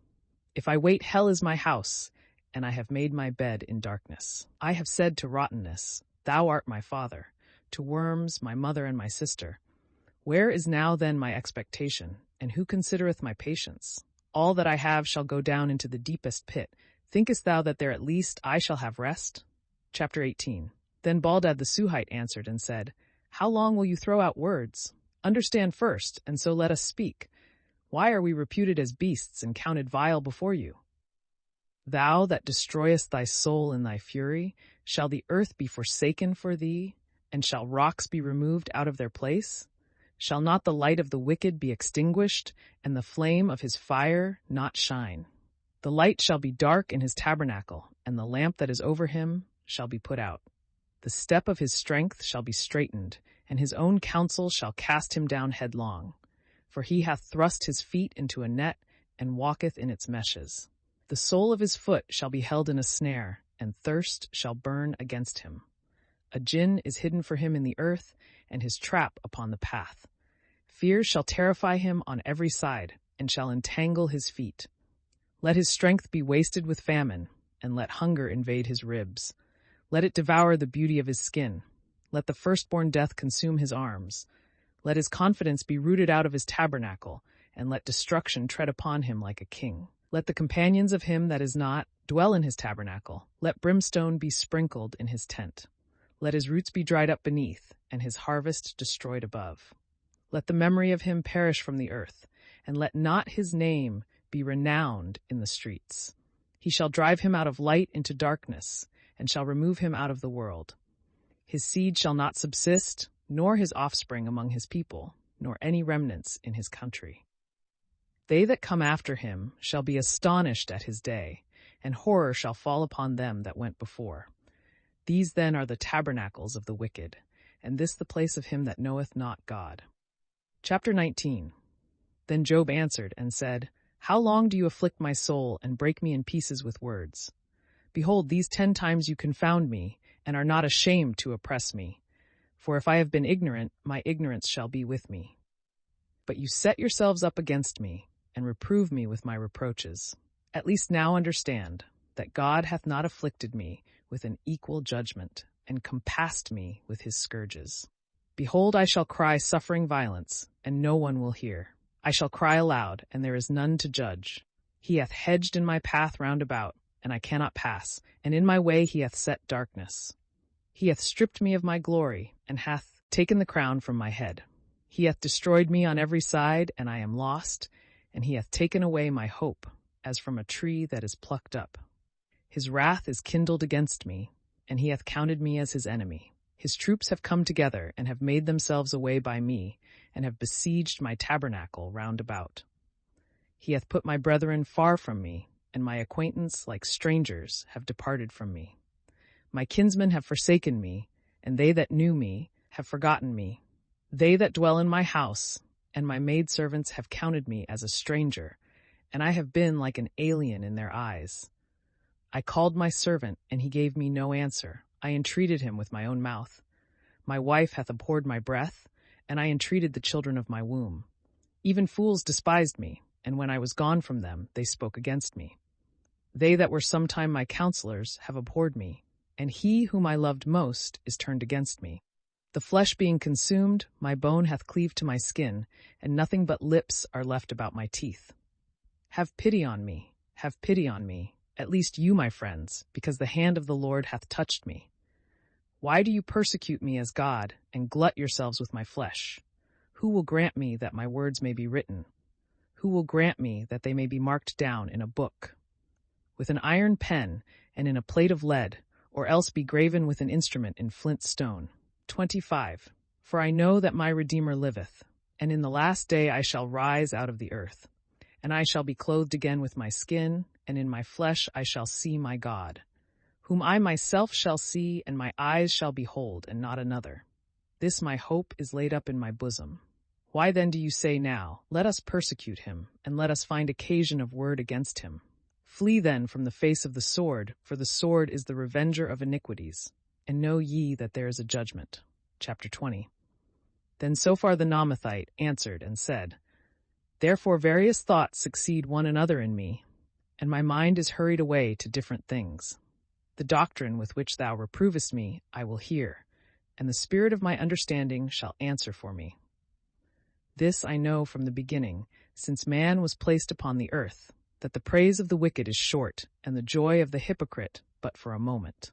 If I wait, hell is my house, and I have made my bed in darkness. I have said to rottenness, Thou art my father, to worms, my mother and my sister. Where is now then my expectation, and who considereth my patience? All that I have shall go down into the deepest pit. Thinkest thou that there at least I shall have rest? Chapter 18. Then Baldad the Suhite answered and said, How long will you throw out words? Understand first, and so let us speak. Why are we reputed as beasts and counted vile before you? Thou that destroyest thy soul in thy fury, shall the earth be forsaken for thee? And shall rocks be removed out of their place? Shall not the light of the wicked be extinguished, and the flame of his fire not shine? The light shall be dark in his tabernacle, and the lamp that is over him shall be put out. The step of his strength shall be straitened, and his own counsel shall cast him down headlong. For he hath thrust his feet into a net, and walketh in its meshes. The sole of his foot shall be held in a snare, and thirst shall burn against him. A gin is hidden for him in the earth, and his trap upon the path. Fear shall terrify him on every side, and shall entangle his feet. Let his strength be wasted with famine, and let hunger invade his ribs. Let it devour the beauty of his skin. Let the firstborn death consume his arms. Let his confidence be rooted out of his tabernacle, and let destruction tread upon him like a king. Let the companions of him that is not dwell in his tabernacle. Let brimstone be sprinkled in his tent. Let his roots be dried up beneath, and his harvest destroyed above. Let the memory of him perish from the earth, and let not his name be renowned in the streets. He shall drive him out of light into darkness, and shall remove him out of the world. His seed shall not subsist, nor his offspring among his people, nor any remnants in his country. They that come after him shall be astonished at his day, and horror shall fall upon them that went before. These then are the tabernacles of the wicked, and this the place of him that knoweth not God. Chapter 19. Then Job answered and said, How long do you afflict my soul, and break me in pieces with words? Behold, these 10 times you confound me, and are not ashamed to oppress me. For if I have been ignorant, my ignorance shall be with me. But you set yourselves up against me, and reprove me with my reproaches. At least now understand that God hath not afflicted me with an equal judgment, and compassed me with his scourges. Behold, I shall cry suffering violence, and no one will hear. I shall cry aloud, and there is none to judge. He hath hedged in my path round about, and I cannot pass, and in my way he hath set darkness. He hath stripped me of my glory, and hath taken the crown from my head. He hath destroyed me on every side, and I am lost, and he hath taken away my hope, as from a tree that is plucked up. His wrath is kindled against me, and he hath counted me as his enemy. His troops have come together, and have made themselves a way by me, and have besieged my tabernacle round about. He hath put my brethren far from me, and my acquaintance, like strangers, have departed from me. My kinsmen have forsaken me, and they that knew me have forgotten me. They that dwell in my house, and my maidservants have counted me as a stranger, and I have been like an alien in their eyes. I called my servant, and he gave me no answer. I entreated him with my own mouth. My wife hath abhorred my breath, and I entreated the children of my womb. Even fools despised me, and when I was gone from them, they spoke against me. They that were sometime my counselors have abhorred me, and he whom I loved most is turned against me. The flesh being consumed, my bone hath cleaved to my skin, and nothing but lips are left about my teeth. Have pity on me, have pity on me, at least you, my friends, because the hand of the Lord hath touched me. Why do you persecute me as God, and glut yourselves with my flesh? Who will grant me that my words may be written? Who will grant me that they may be marked down in a book? With an iron pen, and in a plate of lead, or else be graven with an instrument in flint stone. 25. For I know that my Redeemer liveth, and in the last day I shall rise out of the earth. And I shall be clothed again with my skin, and in my flesh I shall see my God, whom I myself shall see, and my eyes shall behold, and not another. This my hope is laid up in my bosom. Why then do you say now, Let us persecute him, and let us find occasion of word against him? Flee then from the face of the sword, for the sword is the revenger of iniquities. And know ye that there is a judgment. Chapter 20. Then Sophar the Naamathite answered and said, Therefore various thoughts succeed one another in me, and my mind is hurried away to different things. The doctrine with which thou reprovest me I will hear, and the spirit of my understanding shall answer for me. This I know from the beginning, since man was placed upon the earth, that the praise of the wicked is short, and the joy of the hypocrite but for a moment.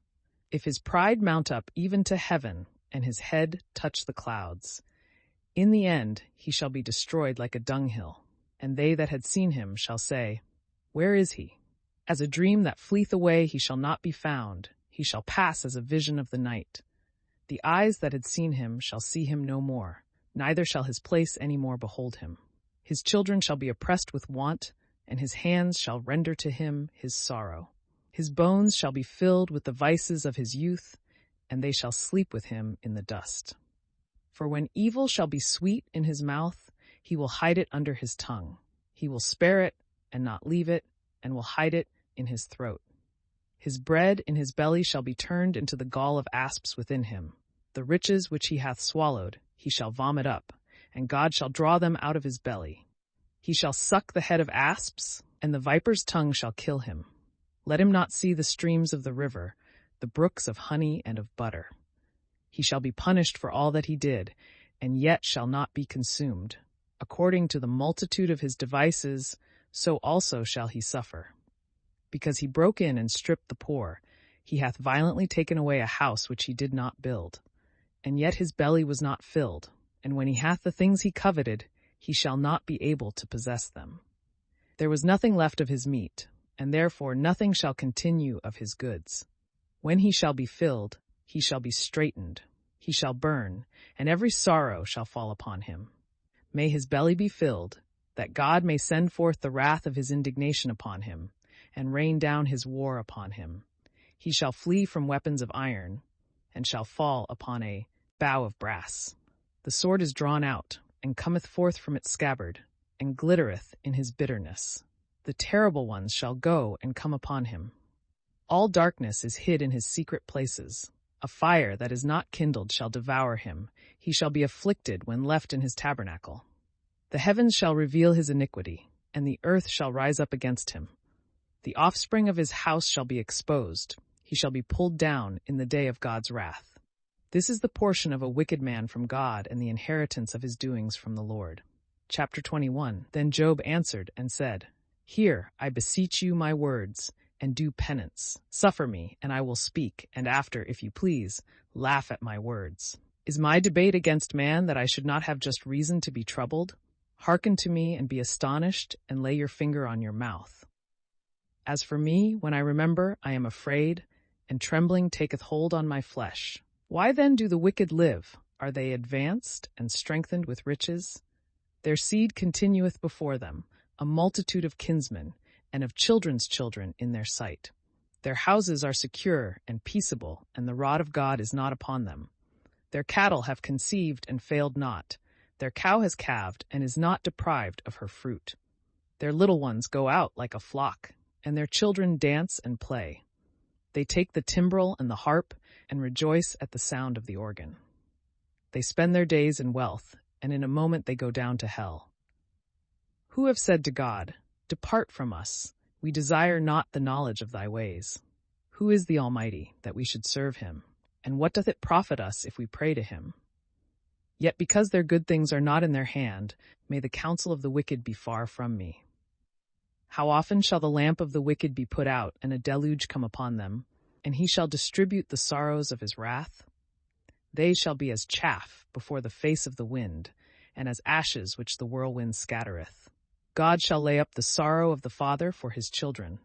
If his pride mount up even to heaven, and his head touch the clouds, in the end he shall be destroyed like a dunghill, and they that had seen him shall say, Where is he? As a dream that fleeth away he shall not be found, he shall pass as a vision of the night. The eyes that had seen him shall see him no more, neither shall his place any more behold him. His children shall be oppressed with want, and his hands shall render to him his sorrow. His bones shall be filled with the vices of his youth, and they shall sleep with him in the dust. For when evil shall be sweet in his mouth, he will hide it under his tongue. He will spare it and not leave it, and will hide it in his throat. His bread in his belly shall be turned into the gall of asps within him. The riches which he hath swallowed he shall vomit up, and God shall draw them out of his belly. He shall suck the head of asps, and the viper's tongue shall kill him. Let him not see the streams of the river, the brooks of honey and of butter. He shall be punished for all that he did, and yet shall not be consumed. According to the multitude of his devices, so also shall he suffer. Because he broke in and stripped the poor, he hath violently taken away a house which he did not build. And yet his belly was not filled, and when he hath the things he coveted, he shall not be able to possess them. There was nothing left of his meat, and therefore nothing shall continue of his goods. When he shall be filled, he shall be straitened, he shall burn, and every sorrow shall fall upon him. May his belly be filled, that God may send forth the wrath of his indignation upon him, and rain down his war upon him. He shall flee from weapons of iron, and shall fall upon a bow of brass. The sword is drawn out, and cometh forth from its scabbard, and glittereth in his bitterness. The terrible ones shall go and come upon him. All darkness is hid in his secret places. A fire that is not kindled shall devour him. He shall be afflicted when left in his tabernacle. The heavens shall reveal his iniquity, and the earth shall rise up against him. The offspring of his house shall be exposed. He shall be pulled down in the day of God's wrath. This is the portion of a wicked man from God, and the inheritance of his doings from the Lord. Chapter 21. Then Job answered and said, Hear, I beseech you, my words, and do penance. Suffer me, and I will speak, and after, if you please, laugh at my words. Is my debate against man that I should not have just reason to be troubled? Hearken to me, and be astonished, and lay your finger on your mouth. As for me, when I remember, I am afraid, and trembling taketh hold on my flesh. Why then do the wicked live? Are they advanced and strengthened with riches? Their seed continueth before them, a multitude of kinsmen, and of children's children in their sight. Their houses are secure and peaceable, and the rod of God is not upon them. Their cattle have conceived and failed not. Their cow has calved and is not deprived of her fruit. Their little ones go out like a flock, and their children dance and play. They take the timbrel and the harp, and rejoice at the sound of the organ. They spend their days in wealth, and in a moment they go down to hell. Who have said to God, Depart from us, we desire not the knowledge of thy ways? Who is the Almighty, that we should serve him? And what doth it profit us if we pray to him? Yet because their good things are not in their hand, may the counsel of the wicked be far from me. How often shall the lamp of the wicked be put out, and a deluge come upon them, and he shall distribute the sorrows of his wrath? They shall be as chaff before the face of the wind, and as ashes which the whirlwind scattereth. God shall lay up the sorrow of the father for his children,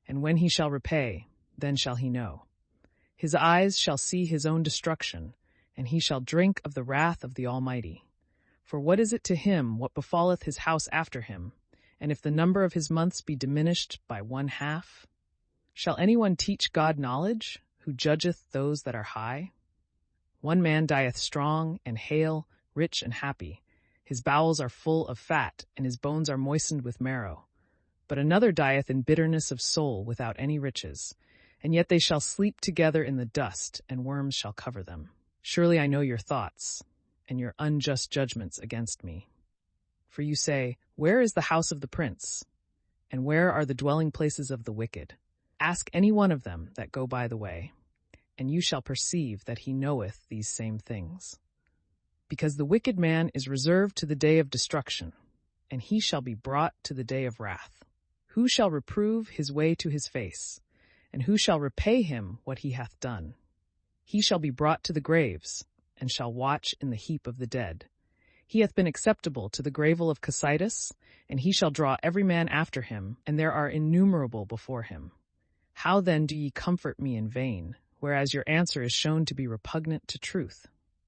and when he shall repay, then shall he know. His eyes shall see his own destruction, and he shall drink of the wrath of the Almighty. For what is it to him what befalleth his house after him? And if the number of his months be diminished by 1/2? Shall anyone teach God knowledge, who judgeth those that are high? One man dieth strong and hale, rich and happy. His bowels are full of fat, and his bones are moistened with marrow. But another dieth in bitterness of soul without any riches. And yet they shall sleep together in the dust, and worms shall cover them. Surely I know your thoughts, and your unjust judgments against me. For you say, Where is the house of the prince? And where are the dwelling places of the wicked? Ask any one of them that go by the way, and you shall perceive that he knoweth these same things. Because the wicked man is reserved to the day of destruction, and he shall be brought to the day of wrath. Who shall reprove his way to his face? And who shall repay him what he hath done? He shall be brought to the graves, and shall watch in the heap of the dead. He hath been acceptable to the gravel of Casitas, and he shall draw every man after him, and there are innumerable before him. How then do ye comfort me in vain, whereas your answer is shown to be repugnant to truth.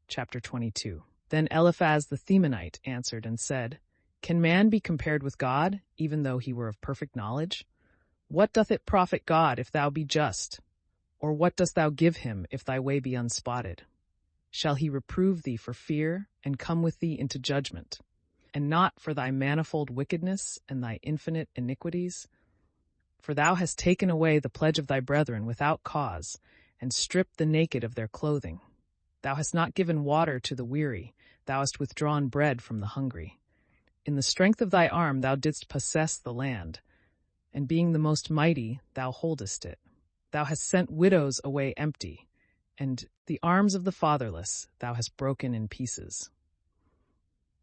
Chapter 22. Then Eliphaz the Themanite answered and said, Can man be compared with God, even though he were of perfect knowledge? What doth it profit God if thou be just? Or what dost thou give him if thy way be unspotted? Shall he reprove thee for fear, and come with thee into judgment, and not for thy manifold wickedness and thy infinite iniquities? For thou hast taken away the pledge of thy brethren without cause, and stripped the naked of their clothing. Thou hast not given water to the weary, thou hast withdrawn bread from the hungry. In the strength of thy arm thou didst possess the land, and being the most mighty, thou holdest it. Thou hast sent widows away empty, and the arms of the fatherless thou hast broken in pieces.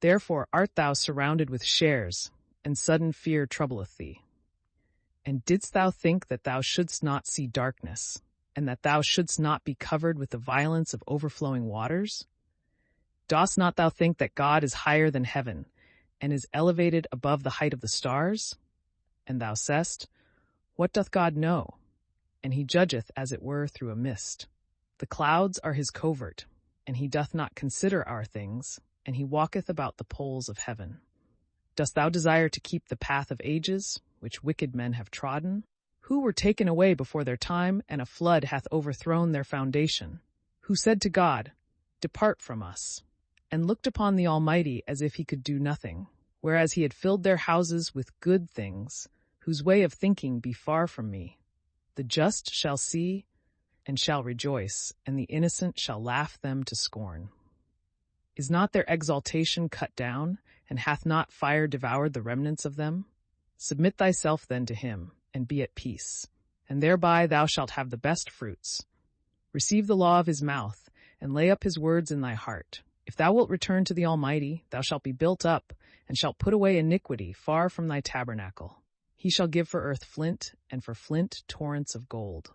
Therefore art thou surrounded with shares, and sudden fear troubleth thee. And didst thou think that thou shouldst not see darkness, and that thou shouldst not be covered with the violence of overflowing waters? Dost not thou think that God is higher than heaven, and is elevated above the height of the stars? And thou sayest, What doth God know? And he judgeth as it were through a mist. The clouds are his covert, and he doth not consider our things, and he walketh about the poles of heaven. Dost thou desire to keep the path of ages, which wicked men have trodden? Who were taken away before their time, and a flood hath overthrown their foundation? Who said to God, Depart from us, and looked upon the Almighty as if he could do nothing, whereas he had filled their houses with good things, whose way of thinking be far from me. The just shall see and shall rejoice, and the innocent shall laugh them to scorn. Is not their exaltation cut down, and hath not fire devoured the remnants of them? Submit thyself then to him, and be at peace, and thereby thou shalt have the best fruits. Receive the law of his mouth, and lay up his words in thy heart. If thou wilt return to the Almighty, thou shalt be built up, and shalt put away iniquity far from thy tabernacle. He shall give for earth flint, and for flint torrents of gold.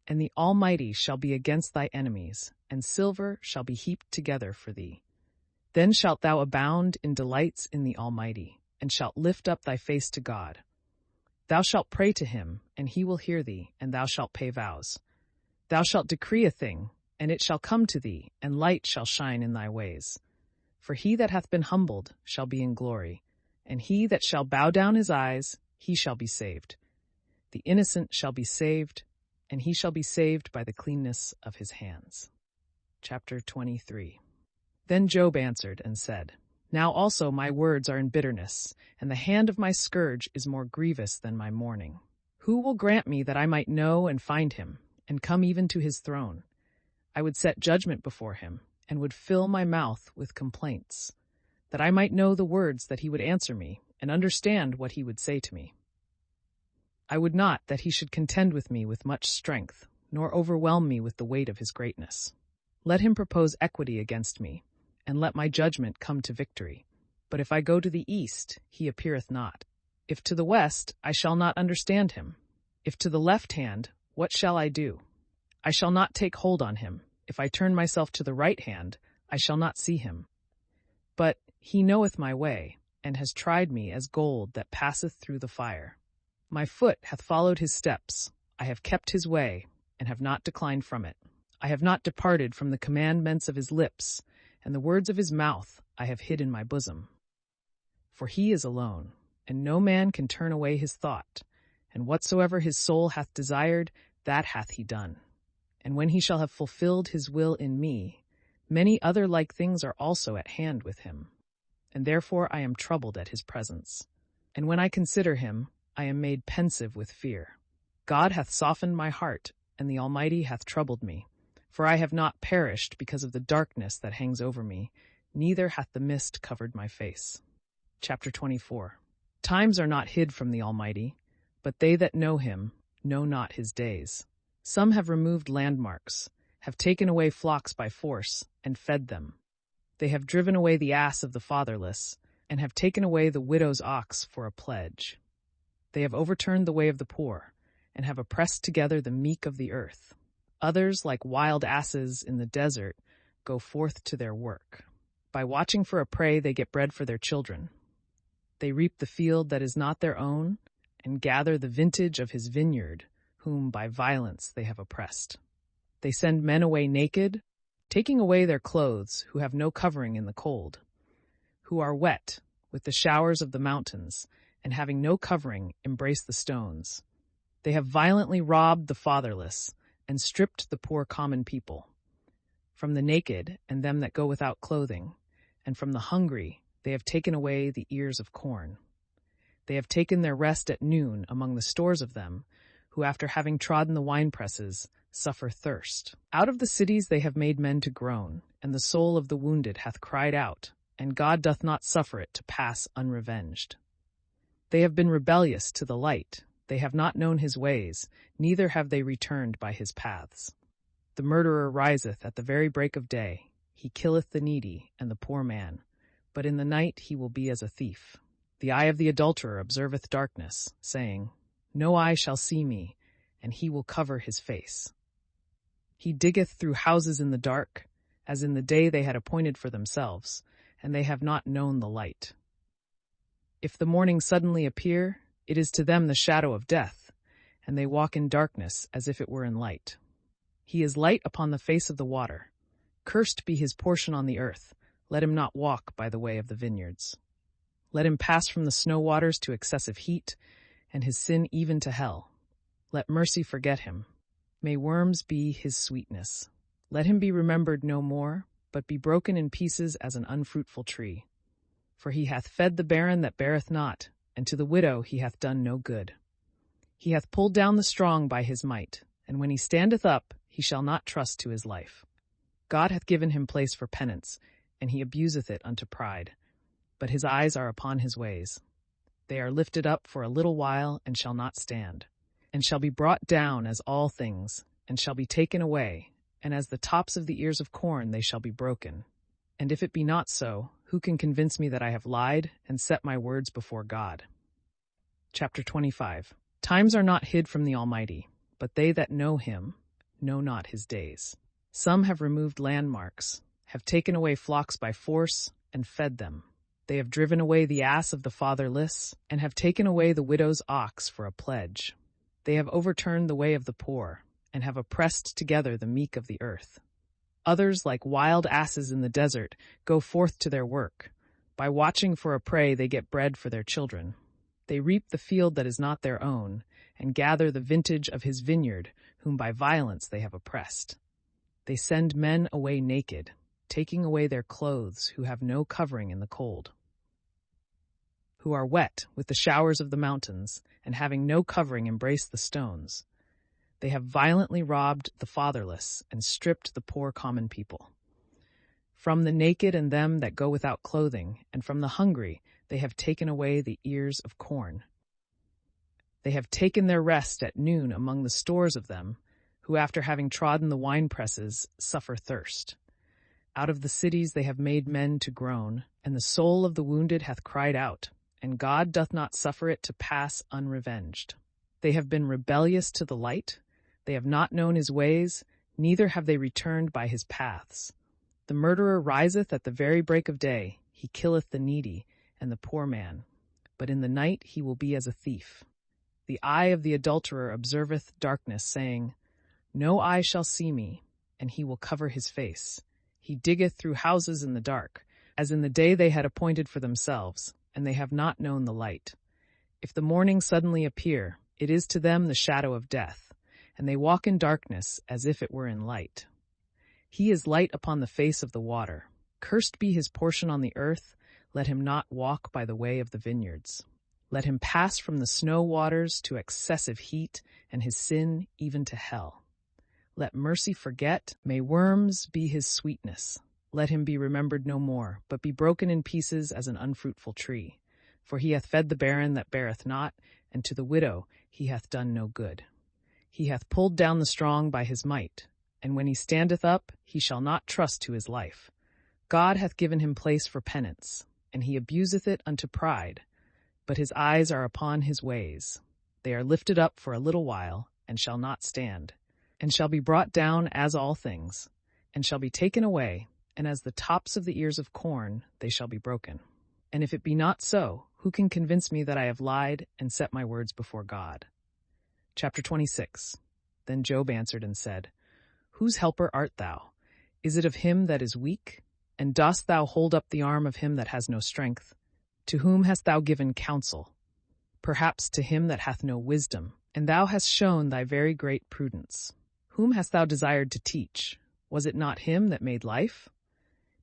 And the Almighty shall be against thy enemies, and silver shall be heaped together for thee. Then shalt thou abound in delights in the Almighty, and shalt lift up thy face to God. Thou shalt pray to him, and he will hear thee, and thou shalt pay vows. Thou shalt decree a thing, and it shall come to thee, and light shall shine in thy ways. For he that hath been humbled shall be in glory, and he that shall bow down his eyes, he shall be saved. The innocent shall be saved, and he shall be saved by the cleanness of his hands. Chapter 23. Then Job answered and said, Now also my words are in bitterness, and the hand of my scourge is more grievous than my mourning. Who will grant me that I might know and find him, and come even to his throne? I would set judgment before him, and would fill my mouth with complaints, that I might know the words that he would answer me, and understand what he would say to me. I would not that he should contend with me with much strength, nor overwhelm me with the weight of his greatness. Let him propose equity against me, and let my judgment come to victory. But if I go to the east, he appeareth not. If to the west, I shall not understand him. If to the left hand, what shall I do? I shall not take hold on him. If I turn myself to the right hand, I shall not see him. But he knoweth my way, and has tried me as gold that passeth through the fire. My foot hath followed his steps. I have kept his way, and have not declined from it. I have not departed from the commandments of his lips, and the words of his mouth I have hid in my bosom. For he is alone, and no man can turn away his thought, and whatsoever his soul hath desired, that hath he done. And when he shall have fulfilled his will in me, many other like things are also at hand with him. And therefore I am troubled at his presence. And when I consider him, I am made pensive with fear. God hath softened my heart, and the Almighty hath troubled me. For I have not perished because of the darkness that hangs over me, neither hath the mist covered my face. Chapter 24. Times are not hid from the Almighty, but they that know him know not his days. Some have removed landmarks, have taken away flocks by force, and fed them. They have driven away the ass of the fatherless, and have taken away the widow's ox for a pledge. They have overturned the way of the poor, and have oppressed together the meek of the earth. Others, like wild asses in the desert, go forth to their work. By watching for a prey, they get bread for their children. They reap the field that is not their own, and gather the vintage of his vineyard, whom by violence they have oppressed. They send men away naked, taking away their clothes, who have no covering in the cold, who are wet with the showers of the mountains, and having no covering, embrace the stones. They have violently robbed the fatherless, and stripped the poor common people. From the naked and them that go without clothing, and from the hungry they have taken away the ears of corn. They have taken their rest at noon among the stores of them, who after having trodden the winepresses, suffer thirst. Out of the cities they have made men to groan, and the soul of the wounded hath cried out, and God doth not suffer it to pass unrevenged. They have been rebellious to the light, they have not known his ways, neither have they returned by his paths. The murderer riseth at the very break of day, he killeth the needy and the poor man, but in the night he will be as a thief. The eye of the adulterer observeth darkness, saying, No eye shall see me, and he will cover his face. He diggeth through houses in the dark, as in the day they had appointed for themselves, and they have not known the light. If the morning suddenly appear, it is to them the shadow of death, and they walk in darkness as if it were in light. He is light upon the face of the water. Cursed be his portion on the earth. Let him not walk by the way of the vineyards. Let him pass from the snow waters to excessive heat, and his sin even to hell. Let mercy forget him. May worms be his sweetness. Let him be remembered no more, but be broken in pieces as an unfruitful tree. For he hath fed the barren that beareth not, and to the widow he hath done no good. He hath pulled down the strong by his might, and when he standeth up, he shall not trust to his life. God hath given him place for penance, and he abuseth it unto pride. But his eyes are upon his ways. They are lifted up for a little while, and shall not stand, and shall be brought down as all things, and shall be taken away, and as the tops of the ears of corn they shall be broken. And if it be not so, who can convince me that I have lied and set my words before God? Chapter 25. Times are not hid from the Almighty, but they that know him know not his days. Some have removed landmarks, have taken away flocks by force, and fed them. They have driven away the ass of the fatherless, and have taken away the widow's ox for a pledge. They have overturned the way of the poor, and have oppressed together the meek of the earth. Others, like wild asses in the desert, go forth to their work. By watching for a prey they get bread for their children. They reap the field that is not their own, and gather the vintage of his vineyard, whom by violence they have oppressed. They send men away naked, taking away their clothes, who have no covering in the cold, who are wet with the showers of the mountains, and having no covering embrace the stones. They have violently robbed the fatherless, and stripped the poor common people. From the naked and them that go without clothing, and from the hungry, they have taken away the ears of corn. They have taken their rest at noon among the stores of them, who after having trodden the winepresses suffer thirst. Out of the cities they have made men to groan, and the soul of the wounded hath cried out, and God doth not suffer it to pass unrevenged. They have been rebellious to the light, they have not known his ways, neither have they returned by his paths. The murderer riseth at the very break of day, he killeth the needy and the poor man, but in the night he will be as a thief. The eye of the adulterer observeth darkness, saying, No eye shall see me, and he will cover his face. He diggeth through houses in the dark, as in the day they had appointed for themselves, and they have not known the light. If the morning suddenly appear, it is to them the shadow of death, and they walk in darkness as if it were in light. He is light upon the face of the water. Cursed be his portion on the earth. Let him not walk by the way of the vineyards. Let him pass from the snow waters to excessive heat, and his sin even to hell. Let mercy forget. May worms be his sweetness. Let him be remembered no more, but be broken in pieces as an unfruitful tree. For he hath fed the barren that beareth not, and to the widow he hath done no good. He hath pulled down the strong by his might, and when he standeth up, he shall not trust to his life. God hath given him place for penance, and he abuseth it unto pride. But his eyes are upon his ways. They are lifted up for a little while, and shall not stand, and shall be brought down as all things, and shall be taken away, and as the tops of the ears of corn they shall be broken. And if it be not so, who can convince me that I have lied and set my words before God? Chapter 26. Then Job answered and said, Whose helper art thou? Is it of him that is weak? And dost thou hold up the arm of him that has no strength? To whom hast thou given counsel? Perhaps to him that hath no wisdom, and thou hast shown thy very great prudence. Whom hast thou desired to teach? Was it not him that made life?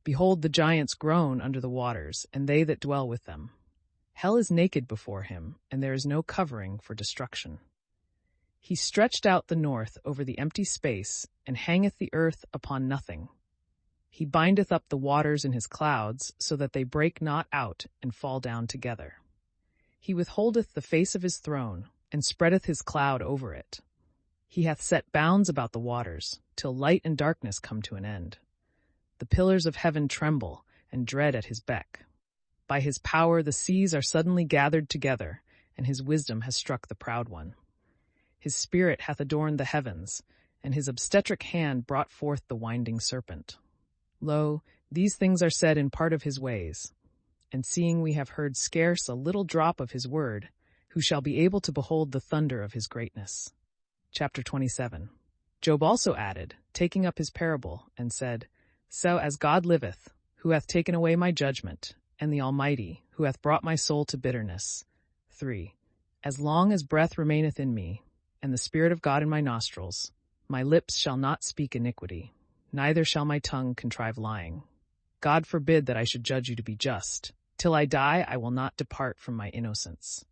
Behold, the giants groan under the waters, and they that dwell with them. Hell is naked before him, and there is no covering for destruction. He stretched out the north over the empty space, and hangeth the earth upon nothing. He bindeth up the waters in his clouds, so that they break not out and fall down together. He withholdeth the face of his throne, and spreadeth his cloud over it. He hath set bounds about the waters, till light and darkness come to an end. The pillars of heaven tremble, and dread at his beck. By his power the seas are suddenly gathered together, and his wisdom has struck the proud one. His spirit hath adorned the heavens, and his obstetric hand brought forth the winding serpent. Lo, these things are said in part of his ways. And seeing we have heard scarce a little drop of his word, who shall be able to behold the thunder of his greatness? Chapter 27. Job also added, taking up his parable, and said, So as God liveth, who hath taken away my judgment, and the Almighty, who hath brought my soul to bitterness. 3. As long as breath remaineth in me, and the Spirit of God in my nostrils, my lips shall not speak iniquity, neither shall my tongue contrive lying. God forbid that I should judge you to be just. Till I die, I will not depart from my innocence.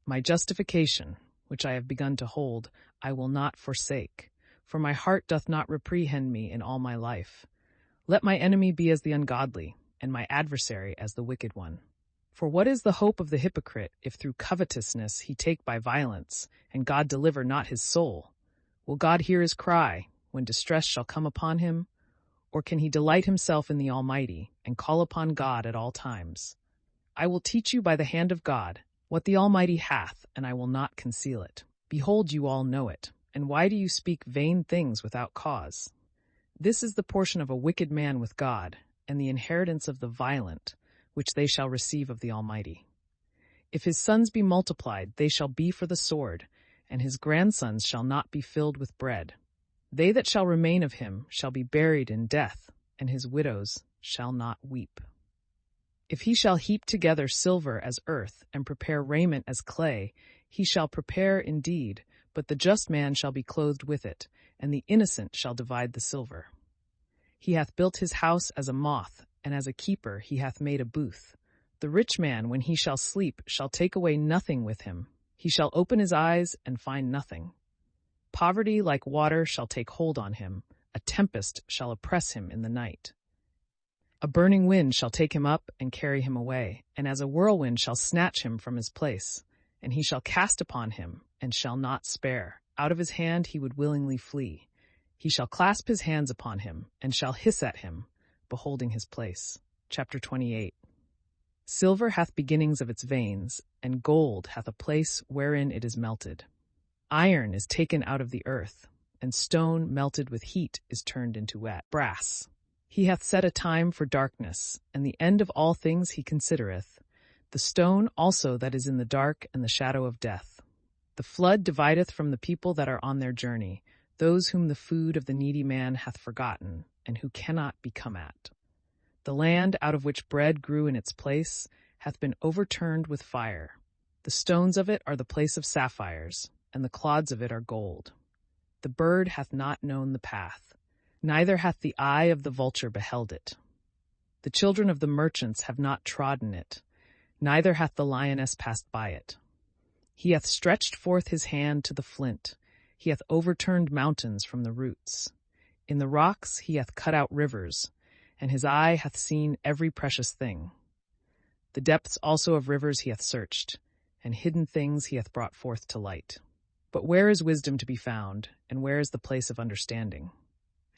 My justification, which I have begun to hold, I will not forsake, for my heart doth not reprehend me in all my life. Let my enemy be as the ungodly, and my adversary as the wicked one. For what is the hope of the hypocrite, if through covetousness he take by violence, and God deliver not his soul? Will God hear his cry, when distress shall come upon him? Or can he delight himself in the Almighty, and call upon God at all times? I will teach you by the hand of God what the Almighty hath, and I will not conceal it. Behold, you all know it. And why do you speak vain things without cause? This is the portion of a wicked man with God, and the inheritance of the violent, which they shall receive of the Almighty. If his sons be multiplied, they shall be for the sword, and his grandsons shall not be filled with bread. They that shall remain of him shall be buried in death, and his widows shall not weep. If he shall heap together silver as earth, and prepare raiment as clay, he shall prepare indeed, but the just man shall be clothed with it, and the innocent shall divide the silver. He hath built his house as a moth, and as a keeper he hath made a booth. The rich man, when he shall sleep, shall take away nothing with him. He shall open his eyes and find nothing. Poverty like water shall take hold on him. A tempest shall oppress him in the night. A burning wind shall take him up and carry him away, and as a whirlwind shall snatch him from his place. And he shall cast upon him, and shall not spare. Out of his hand he would willingly flee. He shall clasp his hands upon him, and shall hiss at him, beholding his place. Chapter 28. Silver hath beginnings of its veins, and gold hath a place wherein it is melted. Iron is taken out of the earth, and stone melted with heat is turned into wet brass. He hath set a time for darkness, and the end of all things he considereth. The stone also that is in the dark and the shadow of death. The flood divideth from the people that are on their journey, those whom the food of the needy man hath forgotten, and who cannot be come at. The land out of which bread grew in its place hath been overturned with fire. The stones of it are the place of sapphires, and the clods of it are gold. The bird hath not known the path, neither hath the eye of the vulture beheld it. The children of the merchants have not trodden it, neither hath the lioness passed by it. He hath stretched forth his hand to the flint. He hath overturned mountains from the roots. In the rocks he hath cut out rivers, and his eye hath seen every precious thing. The depths also of rivers he hath searched, and hidden things he hath brought forth to light. But where is wisdom to be found, and where is the place of understanding?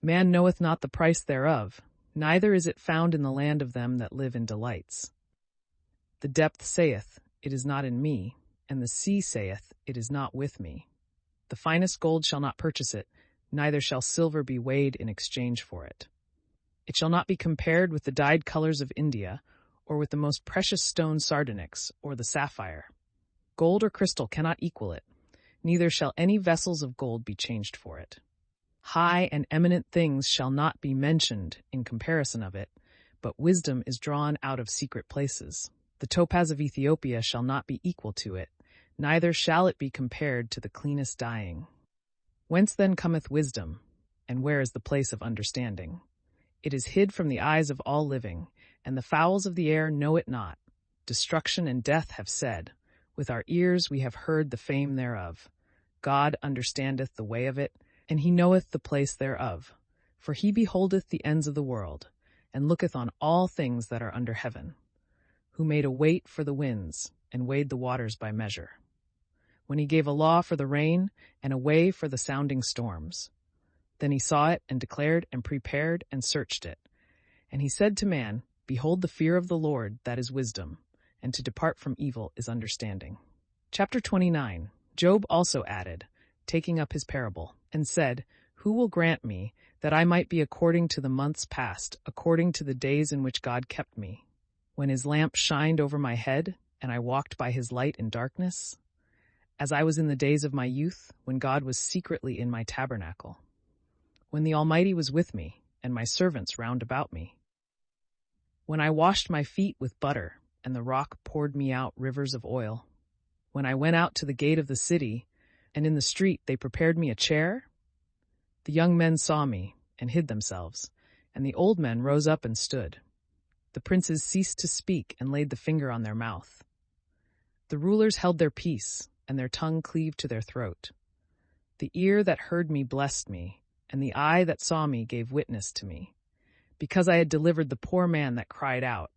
Man knoweth not the price thereof, neither is it found in the land of them that live in delights. The depth saith, It is not in me, and the sea saith, It is not with me. The finest gold shall not purchase it, neither shall silver be weighed in exchange for it. It shall not be compared with the dyed colors of India, or with the most precious stone sardonyx, or the sapphire. Gold or crystal cannot equal it, neither shall any vessels of gold be changed for it. High and eminent things shall not be mentioned in comparison of it, but wisdom is drawn out of secret places. The topaz of Ethiopia shall not be equal to it, neither shall it be compared to the cleanest dyeing. Whence then cometh wisdom, and where is the place of understanding? It is hid from the eyes of all living, and the fowls of the air know it not. Destruction and death have said, with our ears we have heard the fame thereof. God understandeth the way of it, and he knoweth the place thereof. For he beholdeth the ends of the world, and looketh on all things that are under heaven. Who made a weight for the winds, and weighed the waters by measure. When he gave a law for the rain, and a way for the sounding storms. Then he saw it, and declared, and prepared, and searched it. And he said to man, Behold, the fear of the Lord, that is wisdom, and to depart from evil is understanding. Chapter 29. Job also added, taking up his parable, and said, Who will grant me, that I might be according to the months past, according to the days in which God kept me? When his lamp shined over my head, and I walked by his light in darkness? As I was in the days of my youth, when God was secretly in my tabernacle. When the Almighty was with me, and my servants round about me. When I washed my feet with butter, and the rock poured me out rivers of oil. When I went out to the gate of the city, and in the street they prepared me a chair. The young men saw me, and hid themselves, and the old men rose up and stood. The princes ceased to speak, and laid the finger on their mouth. The rulers held their peace, and their tongue cleaved to their throat. The ear that heard me blessed me, and the eye that saw me gave witness to me, because I had delivered the poor man that cried out,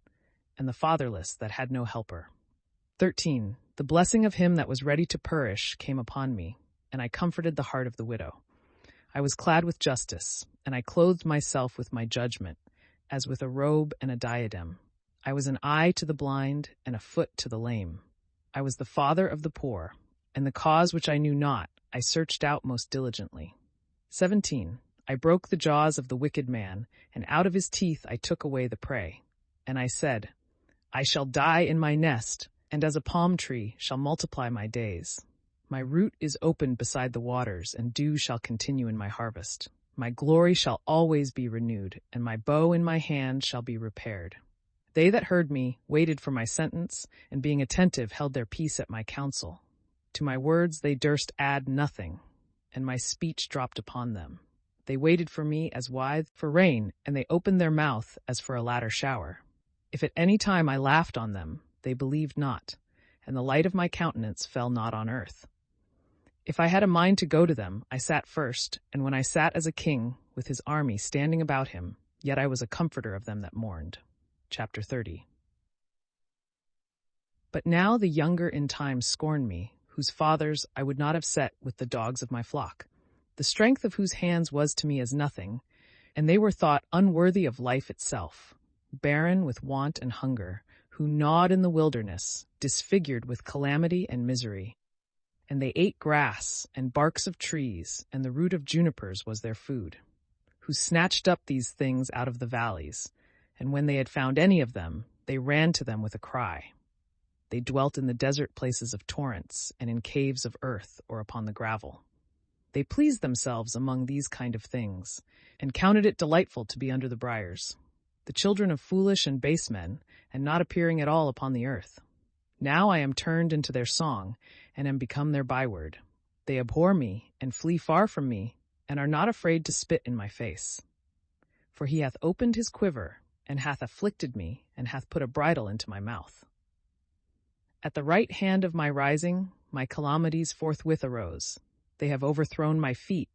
and the fatherless that had no helper. 13. The blessing of him that was ready to perish came upon me, and I comforted the heart of the widow. I was clad with justice, and I clothed myself with my judgment, as with a robe and a diadem. I was an eye to the blind, and a foot to the lame. I was the father of the poor, and the cause which I knew not I searched out most diligently. 17. I broke the jaws of the wicked man, and out of his teeth I took away the prey. And I said, I shall die in my nest, and as a palm tree shall multiply my days. My root is opened beside the waters, and dew shall continue in my harvest. My glory shall always be renewed, and my bow in my hand shall be repaired. They that heard me waited for my sentence, and being attentive held their peace at my counsel. To my words they durst add nothing, and my speech dropped upon them. They waited for me as withe for rain, and they opened their mouth as for a latter shower. If at any time I laughed on them, they believed not, and the light of my countenance fell not on earth. If I had a mind to go to them, I sat first, and when I sat as a king, with his army standing about him, yet I was a comforter of them that mourned. Chapter 30. But now the younger in time scorn me, whose fathers I would not have set with the dogs of my flock, the strength of whose hands was to me as nothing, and they were thought unworthy of life itself, barren with want and hunger, who gnawed in the wilderness, disfigured with calamity and misery. And they ate grass and barks of trees, and the root of junipers was their food, who snatched up these things out of the valleys, and when they had found any of them, they ran to them with a cry. They dwelt in the desert places of torrents, and in caves of earth or upon the gravel. They pleased themselves among these kind of things, and counted it delightful to be under the briars, the children of foolish and base men, and not appearing at all upon the earth. Now I am turned into their song, and am become their byword. They abhor me, and flee far from me, and are not afraid to spit in my face. For he hath opened his quiver, and hath afflicted me, and hath put a bridle into my mouth. At the right hand of my rising, my calamities forthwith arose. They have overthrown my feet,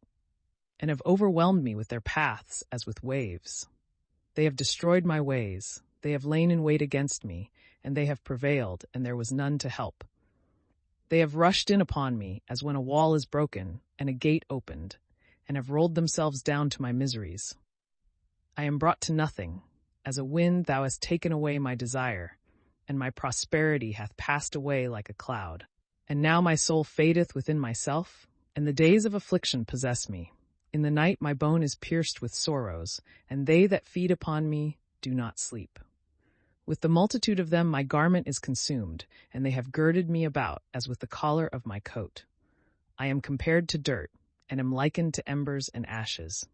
and have overwhelmed me with their paths as with waves. They have destroyed my ways. They have lain in wait against me, and they have prevailed, and there was none to help. They have rushed in upon me as when a wall is broken, and a gate opened, and have rolled themselves down to my miseries. I am brought to nothing. As a wind thou hast taken away my desire, and my prosperity hath passed away like a cloud. And now my soul fadeth within myself, and the days of affliction possess me. In the night my bone is pierced with sorrows, and they that feed upon me do not sleep. With the multitude of them my garment is consumed, and they have girded me about as with the collar of my coat. I am compared to dirt, and am likened to embers and ashes.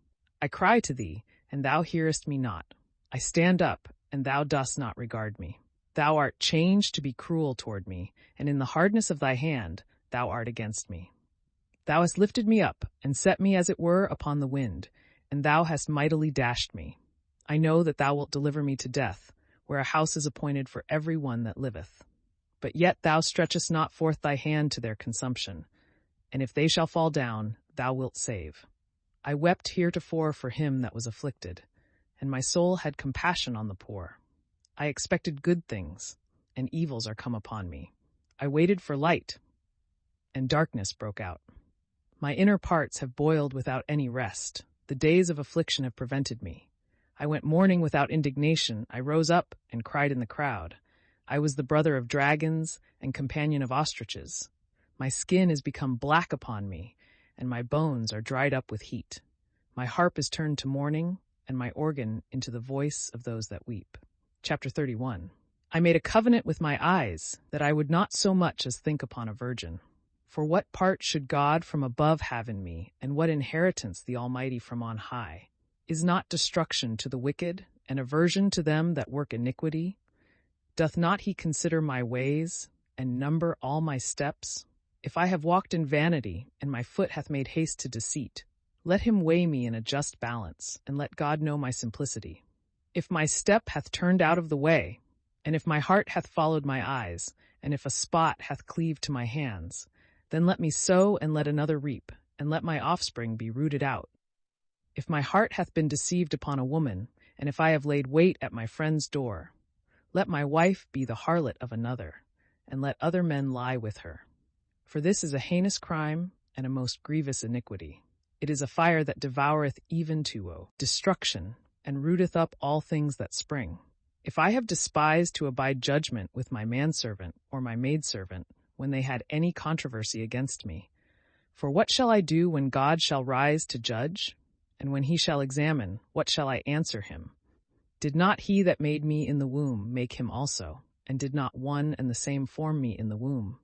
I cry to thee, and thou hearest me not. I stand up, and thou dost not regard me. Thou art changed to be cruel toward me, and in the hardness of thy hand thou art against me. Thou hast lifted me up, and set me as it were upon the wind, and thou hast mightily dashed me. I know that thou wilt deliver me to death, where a house is appointed for every one that liveth. But yet thou stretchest not forth thy hand to their consumption, and if they shall fall down, thou wilt save. I wept heretofore for him that was afflicted, and my soul had compassion on the poor. I expected good things, and evils are come upon me. I waited for light, and darkness broke out. My inner parts have boiled without any rest. The days of affliction have prevented me. I went mourning without indignation. I rose up and cried in the crowd. I was the brother of dragons and companion of ostriches. My skin is become black upon me, and my bones are dried up with heat. My harp is turned to mourning, and my organ into the voice of those that weep. Chapter 31. I made a covenant with my eyes, that I would not so much as think upon a virgin. For what part should God from above have in me, and what inheritance the Almighty from on high? Is not destruction to the wicked, and aversion to them that work iniquity? Doth not he consider my ways, and number all my steps? If I have walked in vanity, and my foot hath made haste to deceit, let him weigh me in a just balance, and let God know my simplicity. If my step hath turned out of the way, and if my heart hath followed my eyes, and if a spot hath cleaved to my hands, then let me sow and let another reap, and let my offspring be rooted out. If my heart hath been deceived upon a woman, and if I have laid wait at my friend's door, let my wife be the harlot of another, and let other men lie with her. For this is a heinous crime and a most grievous iniquity. It is a fire that devoureth even to destruction, and rooteth up all things that spring. If I have despised to abide judgment with my manservant or my maidservant, when they had any controversy against me. For what shall I do when God shall rise to judge? And when he shall examine, what shall I answer him? Did not he that made me in the womb make him also? And did not one and the same form me in the womb?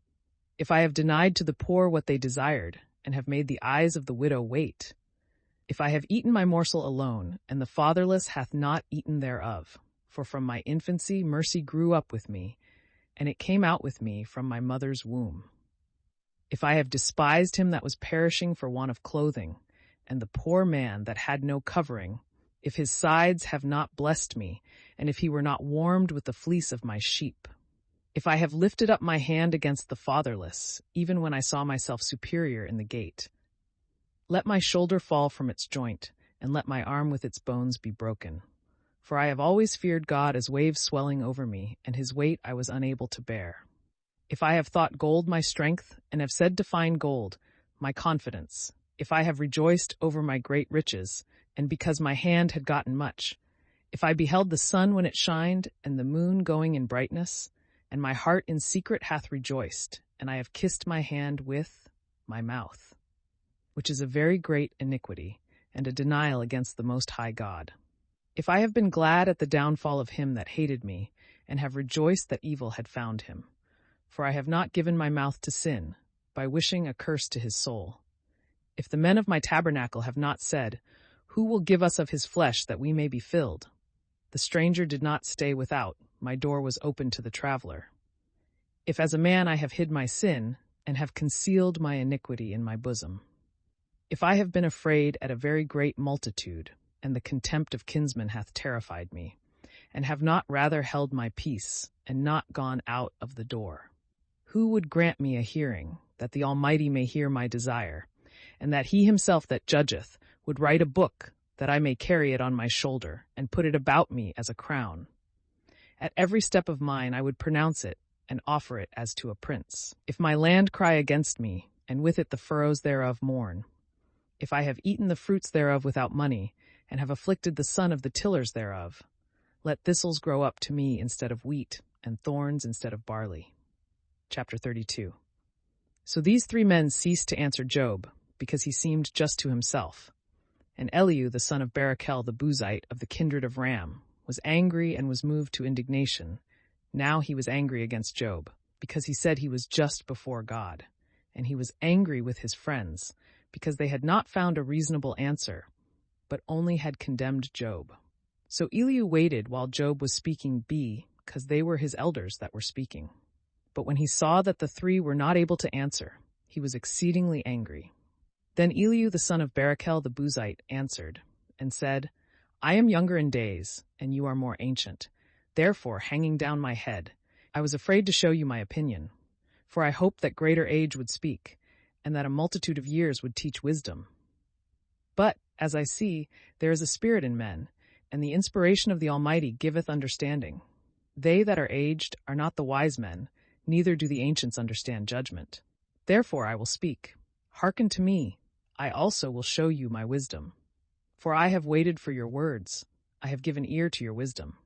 If I have denied to the poor what they desired, and have made the eyes of the widow wait, if I have eaten my morsel alone, and the fatherless hath not eaten thereof, for from my infancy mercy grew up with me, and it came out with me from my mother's womb. If I have despised him that was perishing for want of clothing, and the poor man that had no covering, if his sides have not blessed me, and if he were not warmed with the fleece of my sheep, if I have lifted up my hand against the fatherless, even when I saw myself superior in the gate, let my shoulder fall from its joint, and let my arm with its bones be broken. For I have always feared God as waves swelling over me, and his weight I was unable to bear. If I have thought gold my strength, and have said to find gold, my confidence, if I have rejoiced over my great riches, and because my hand had gotten much, if I beheld the sun when it shined, and the moon going in brightness, and my heart in secret hath rejoiced, and I have kissed my hand with my mouth, which is a very great iniquity, and a denial against the Most High God. If I have been glad at the downfall of him that hated me, and have rejoiced that evil had found him, for I have not given my mouth to sin, by wishing a curse to his soul. If the men of my tabernacle have not said, who will give us of his flesh that we may be filled? The stranger did not stay without, my door was open to the traveler. If as a man I have hid my sin, and have concealed my iniquity in my bosom. If I have been afraid at a very great multitude, and the contempt of kinsmen hath terrified me, and have not rather held my peace, and not gone out of the door. Who would grant me a hearing, that the Almighty may hear my desire, and that he himself that judgeth would write a book, that I may carry it on my shoulder, and put it about me as a crown? At every step of mine I would pronounce it, and offer it as to a prince. If my land cry against me, and with it the furrows thereof mourn, if I have eaten the fruits thereof without money, and have afflicted the son of the tillers thereof, let thistles grow up to me instead of wheat, and thorns instead of barley. Chapter 32. So these three men ceased to answer Job, because he seemed just to himself. And Elihu, the son of Barachel the Buzite of the kindred of Ram, was angry and was moved to indignation. Now he was angry against Job, because he said he was just before God. And he was angry with his friends, because they had not found a reasonable answer, but only had condemned Job. So Elihu waited while Job was speaking because they were his elders that were speaking. But when he saw that the three were not able to answer, he was exceedingly angry. Then Elihu the son of Barachel the Buzite answered and said, I am younger in days, and you are more ancient. Therefore, hanging down my head, I was afraid to show you my opinion. For I hoped that greater age would speak, and that a multitude of years would teach wisdom. But, as I see, there is a spirit in men, and the inspiration of the Almighty giveth understanding. They that are aged are not the wise men, neither do the ancients understand judgment. Therefore I will speak. Hearken to me, I also will show you my wisdom. For I have waited for your words, I have given ear to your wisdom.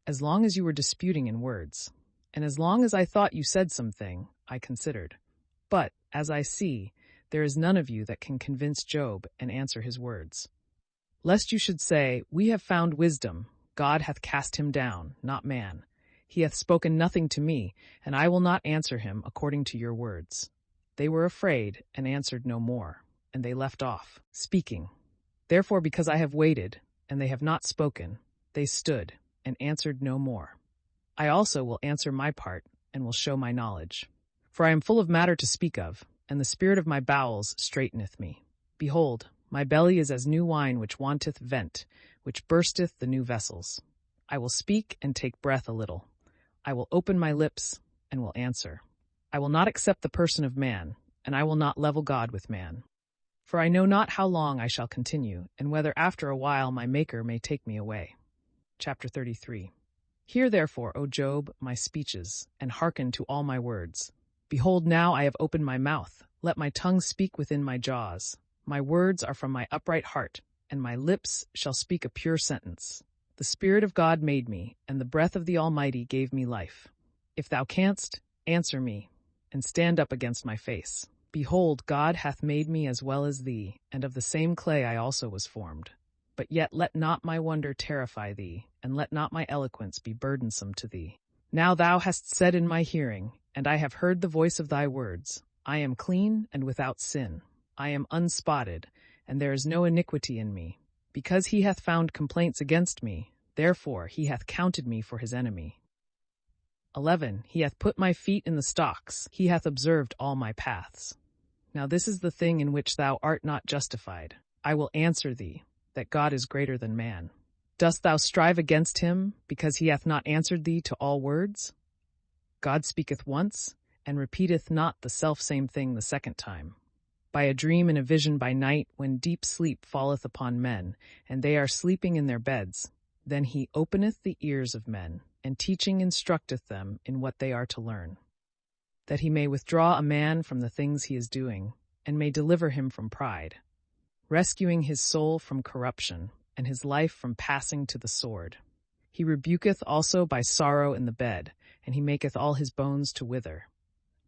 As long as you were disputing in words, and as long as I thought you said something, I considered. But, as I see, there is none of you that can convince Job and answer his words. Lest you should say, We have found wisdom, God hath cast him down, not man. He hath spoken nothing to me, and I will not answer him according to your words. They were afraid, and answered no more, and they left off speaking. Therefore, because I have waited, and they have not spoken, they stood, and answered no more. I also will answer my part, and will show my knowledge. For I am full of matter to speak of, and the spirit of my bowels straiteneth me. Behold, my belly is as new wine which wanteth vent, which bursteth the new vessels. I will speak and take breath a little. I will open my lips, and will answer. I will not accept the person of man, and I will not level God with man. For I know not how long I shall continue, and whether after a while my Maker may take me away. Chapter 33. Hear therefore, O Job, my speeches, and hearken to all my words. Behold, now I have opened my mouth. Let my tongue speak within my jaws. My words are from my upright heart, and my lips shall speak a pure sentence. The Spirit of God made me, and the breath of the Almighty gave me life. If thou canst, answer me, and stand up against my face. Behold, God hath made me as well as thee, and of the same clay I also was formed. But yet let not my wonder terrify thee, and let not my eloquence be burdensome to thee. Now thou hast said in my hearing, and I have heard the voice of thy words, I am clean and without sin. I am unspotted, and there is no iniquity in me. Because he hath found complaints against me, therefore he hath counted me for his enemy. 11. He hath put my feet in the stocks, he hath observed all my paths. Now this is the thing in which thou art not justified. I will answer thee, that God is greater than man. Dost thou strive against him, because he hath not answered thee to all words? God speaketh once, and repeateth not the selfsame thing the second time. By a dream and a vision by night, when deep sleep falleth upon men, and they are sleeping in their beds, then he openeth the ears of men, and teaching instructeth them in what they are to learn, that he may withdraw a man from the things he is doing, and may deliver him from pride, rescuing his soul from corruption, and his life from passing to the sword. He rebuketh also by sorrow in the bed, and he maketh all his bones to wither.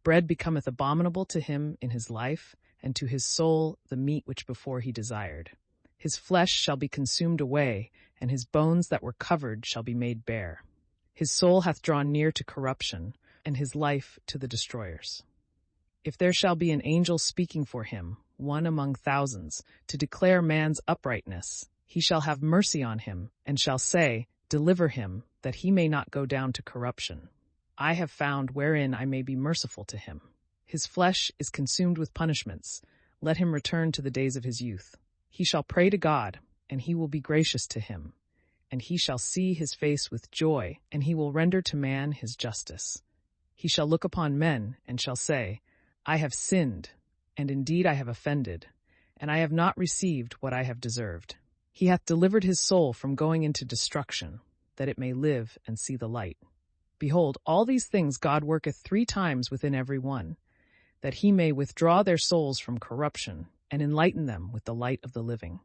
Bread becometh abominable to him in his life, and to his soul the meat which before he desired. His flesh shall be consumed away, and his bones that were covered shall be made bare. His soul hath drawn near to corruption, and his life to the destroyers. If there shall be an angel speaking for him, one among thousands, to declare man's uprightness, he shall have mercy on him, and shall say, Deliver him, that he may not go down to corruption. I have found wherein I may be merciful to him. His flesh is consumed with punishments. Let him return to the days of his youth. He shall pray to God, and he will be gracious to him. And he shall see his face with joy, and he will render to man his justice. He shall look upon men, and shall say, I have sinned, and indeed I have offended, and I have not received what I have deserved. He hath delivered his soul from going into destruction, that it may live and see the light. Behold, all these things God worketh 3 times within every one, that he may withdraw their souls from corruption, and enlighten them with the light of the living.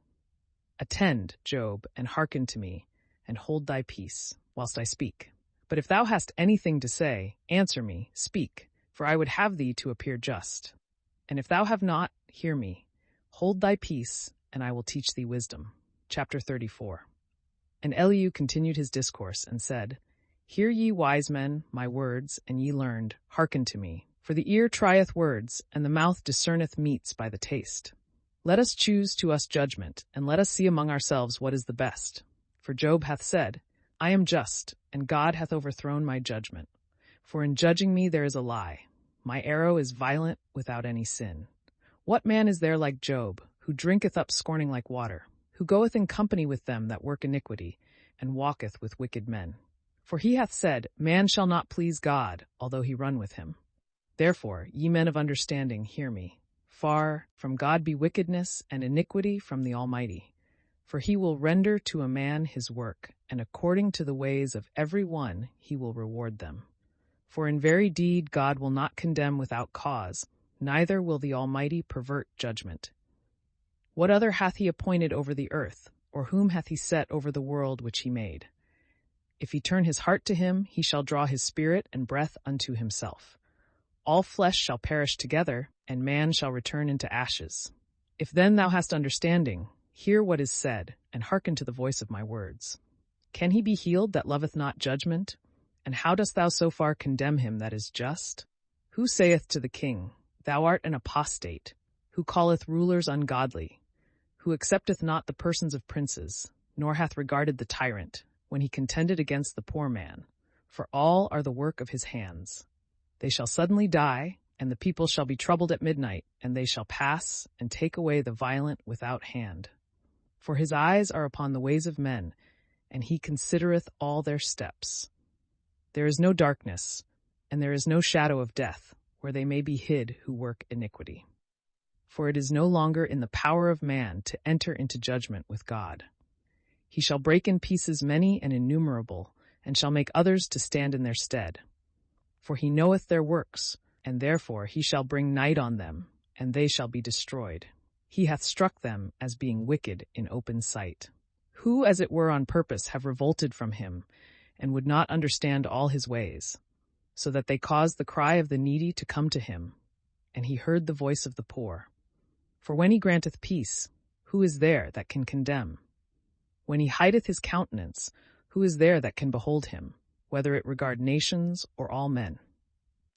Attend, Job, and hearken to me, and hold thy peace, whilst I speak. But if thou hast anything to say, answer me, speak, for I would have thee to appear just. And if thou have not, hear me. Hold thy peace, and I will teach thee wisdom. Chapter 34. And Elihu continued his discourse, and said, Hear ye wise men my words, and ye learned, hearken to me. For the ear trieth words, and the mouth discerneth meats by the taste. Let us choose to us judgment, and let us see among ourselves what is the best. For Job hath said, I am just, and God hath overthrown my judgment. For in judging me there is a lie. My arrow is violent without any sin. What man is there like Job, who drinketh up scorning like water, who goeth in company with them that work iniquity, and walketh with wicked men? For he hath said, Man shall not please God, although he run with him. Therefore, ye men of understanding, hear me. Far from God be wickedness, and iniquity from the Almighty. For he will render to a man his work, and according to the ways of every one he will reward them. For in very deed God will not condemn without cause, neither will the Almighty pervert judgment. What other hath he appointed over the earth, or whom hath he set over the world which he made? If he turn his heart to him, he shall draw his spirit and breath unto himself. All flesh shall perish together, and man shall return into ashes. If then thou hast understanding, hear what is said, and hearken to the voice of my words. Can he be healed that loveth not judgment? And how dost thou so far condemn him that is just? Who saith to the king, Thou art an apostate? Who calleth rulers ungodly? Who accepteth not the persons of princes, nor hath regarded the tyrant, when he contended against the poor man? For all are the work of his hands. They shall suddenly die, and the people shall be troubled at midnight, and they shall pass, and take away the violent without hand. For his eyes are upon the ways of men, and he considereth all their steps. There is no darkness, and there is no shadow of death, where they may be hid who work iniquity. For it is no longer in the power of man to enter into judgment with God. He shall break in pieces many and innumerable, and shall make others to stand in their stead. For he knoweth their works, and therefore he shall bring night on them, and they shall be destroyed. He hath struck them as being wicked in open sight, who as it were on purpose have revolted from him, and would not understand all his ways, so that they caused the cry of the needy to come to him, and he heard the voice of the poor. For when he granteth peace, who is there that can condemn? When he hideth his countenance, who is there that can behold him, whether it regard nations or all men?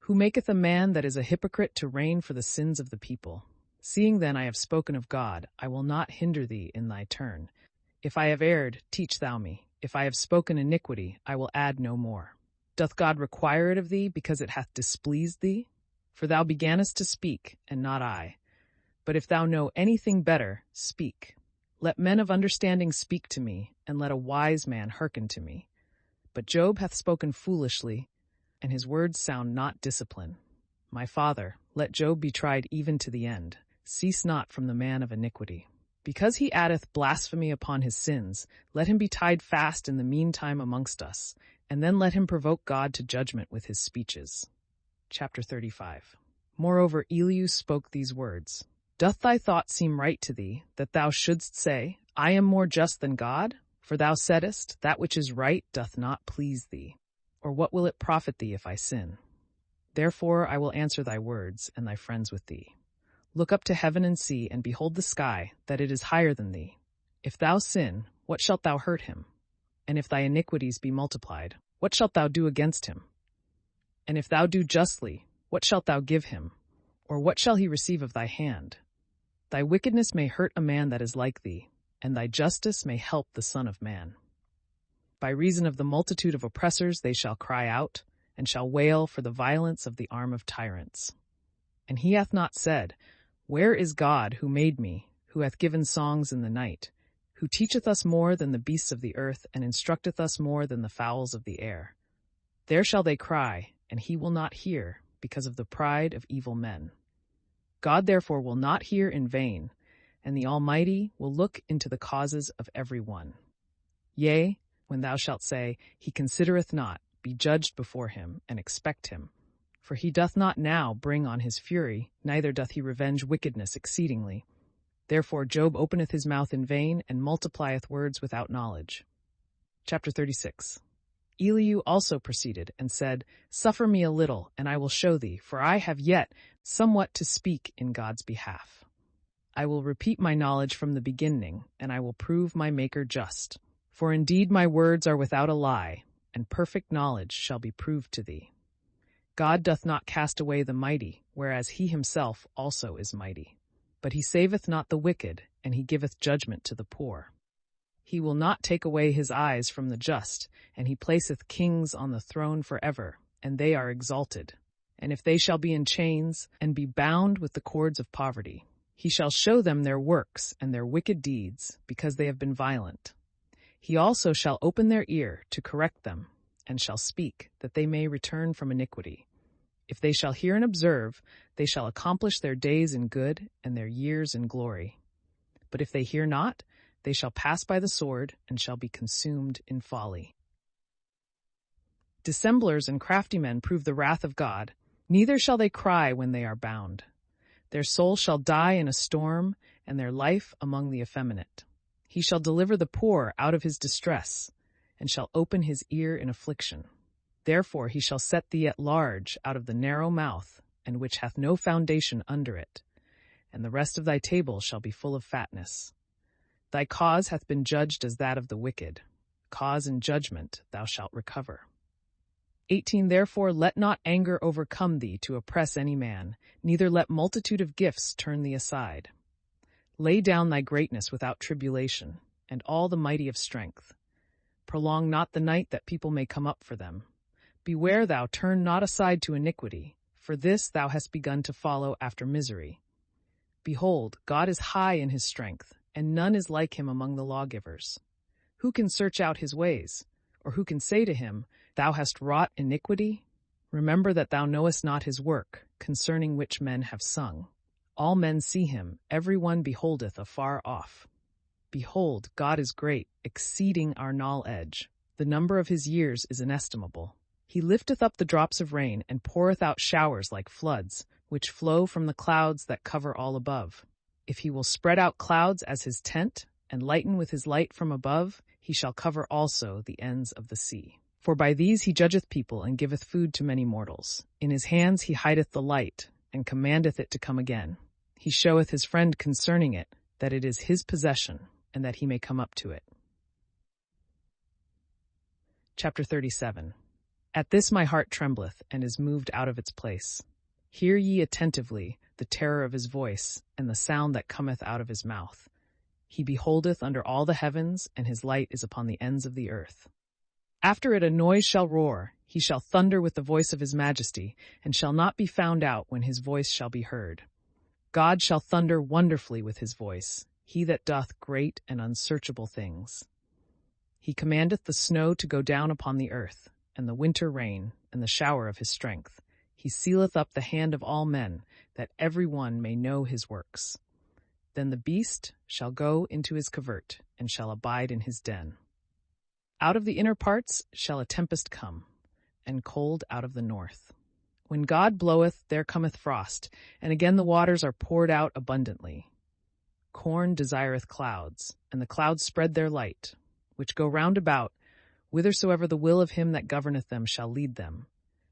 Who maketh a man that is a hypocrite to reign for the sins of the people? Seeing then I have spoken of God, I will not hinder thee in thy turn. If I have erred, teach thou me. If I have spoken iniquity, I will add no more. Doth God require it of thee, because it hath displeased thee? For thou begannest to speak, and not I. But if thou know anything better, speak. Let men of understanding speak to me, and let a wise man hearken to me. But Job hath spoken foolishly, and his words sound not discipline. My father, let Job be tried even to the end. Cease not from the man of iniquity. Because he addeth blasphemy upon his sins, let him be tied fast in the meantime amongst us, and then let him provoke God to judgment with his speeches. Chapter 35. Moreover Elihu spoke these words, Doth thy thought seem right to thee, that thou shouldst say, I am more just than God? For thou saidst, That which is right doth not please thee. Or what will it profit thee if I sin? Therefore I will answer thy words, and thy friends with thee. Look up to heaven and see, and behold the sky, that it is higher than thee. If thou sin, what shalt thou hurt him? And if thy iniquities be multiplied, what shalt thou do against him? And if thou do justly, what shalt thou give him? Or what shall he receive of thy hand? Thy wickedness may hurt a man that is like thee, and thy justice may help the Son of Man. By reason of the multitude of oppressors they shall cry out, and shall wail for the violence of the arm of tyrants. And he hath not said, Where is God who made me, who hath given songs in the night, who teacheth us more than the beasts of the earth, and instructeth us more than the fowls of the air? There shall they cry, and he will not hear, because of the pride of evil men. God therefore will not hear in vain, and the Almighty will look into the causes of every one. Yea, when thou shalt say, He considereth not, be judged before him, and expect him. For he doth not now bring on his fury, neither doth he revenge wickedness exceedingly. Therefore Job openeth his mouth in vain, and multiplieth words without knowledge. Chapter 36. Elihu also proceeded, and said, Suffer me a little, and I will show thee, for I have yet somewhat to speak in God's behalf. I will repeat my knowledge from the beginning, and I will prove my Maker just. For indeed my words are without a lie, and perfect knowledge shall be proved to thee. God doth not cast away the mighty, whereas he himself also is mighty. But he saveth not the wicked, and he giveth judgment to the poor. He will not take away his eyes from the just, and he placeth kings on the throne forever, and they are exalted. And if they shall be in chains, and be bound with the cords of poverty, he shall show them their works and their wicked deeds, because they have been violent. He also shall open their ear to correct them, and shall speak, that they may return from iniquity. If they shall hear and observe, they shall accomplish their days in good, and their years in glory. But if they hear not, they shall pass by the sword, and shall be consumed in folly. Dissemblers and crafty men prove the wrath of God, neither shall they cry when they are bound. Their soul shall die in a storm, and their life among the effeminate. He shall deliver the poor out of his distress, and shall open his ear in affliction. Therefore he shall set thee at large out of the narrow mouth, and which hath no foundation under it, and the rest of thy table shall be full of fatness. Thy cause hath been judged as that of the wicked. Cause and judgment thou shalt recover. 18 Therefore let not anger overcome thee to oppress any man, neither let multitude of gifts turn thee aside. Lay down thy greatness without tribulation, and all the mighty of strength. Prolong not the night that people may come up for them. Beware thou turn not aside to iniquity, for this thou hast begun to follow after misery. Behold, God is high in his strength, and none is like him among the lawgivers. Who can search out his ways? Or who can say to him, Thou hast wrought iniquity? Remember that thou knowest not his work, concerning which men have sung. All men see him, every one beholdeth afar off. Behold, God is great, exceeding our knowledge. The number of his years is inestimable. He lifteth up the drops of rain, and poureth out showers like floods, which flow from the clouds that cover all above. If he will spread out clouds as his tent, and lighten with his light from above, he shall cover also the ends of the sea. For by these he judgeth people, and giveth food to many mortals. In his hands he hideth the light, and commandeth it to come again. He showeth his friend concerning it, that it is his possession, and that he may come up to it. Chapter 37. At this my heart trembleth, and is moved out of its place. Hear ye attentively the terror of his voice, and the sound that cometh out of his mouth. He beholdeth under all the heavens, and his light is upon the ends of the earth. After it a noise shall roar, he shall thunder with the voice of his majesty, and shall not be found out when his voice shall be heard. God shall thunder wonderfully with his voice, he that doth great and unsearchable things. He commandeth the snow to go down upon the earth, and the winter rain, and the shower of his strength. He sealeth up the hand of all men, that every one may know his works. Then the beast shall go into his covert, and shall abide in his den. Out of the inner parts shall a tempest come, and cold out of the north. When God bloweth, there cometh frost, and again the waters are poured out abundantly. Corn desireth clouds, and the clouds spread their light, which go round about, whithersoever the will of him that governeth them shall lead them,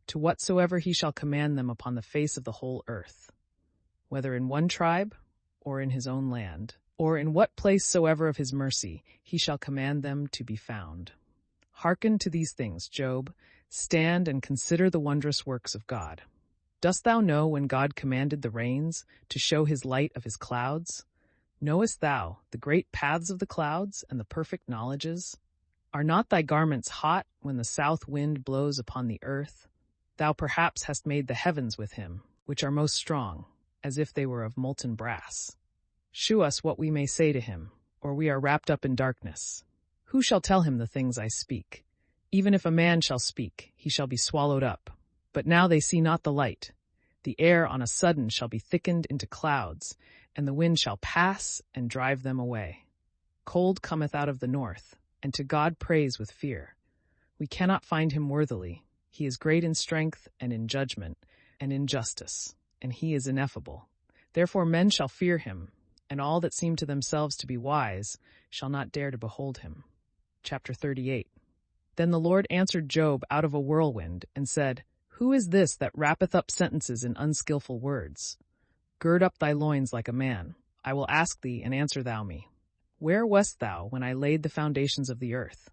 to whatsoever he shall command them upon the face of the whole earth, whether in one tribe, or in his own land, or in what place soever of his mercy he shall command them to be found. Hearken to these things, Job. Stand and consider the wondrous works of God. Dost thou know when God commanded the rains, to show his light of his clouds? Knowest thou the great paths of the clouds, and the perfect knowledges? Are not thy garments hot when the south wind blows upon the earth? Thou perhaps hast made the heavens with him, which are most strong, as if they were of molten brass. Shew us what we may say to him, or we are wrapped up in darkness. Who shall tell him the things I speak? Even if a man shall speak, he shall be swallowed up. But now they see not the light. The air on a sudden shall be thickened into clouds, and the wind shall pass and drive them away. Cold cometh out of the north, and to God praise with fear. We cannot find him worthily. He is great in strength and in judgment and in justice, and he is ineffable. Therefore men shall fear him, and all that seem to themselves to be wise shall not dare to behold him. Chapter 38. Then the Lord answered Job out of a whirlwind, and said, Who is this that wrappeth up sentences in unskillful words? Gird up thy loins like a man. I will ask thee, and answer thou me. Where wast thou when I laid the foundations of the earth?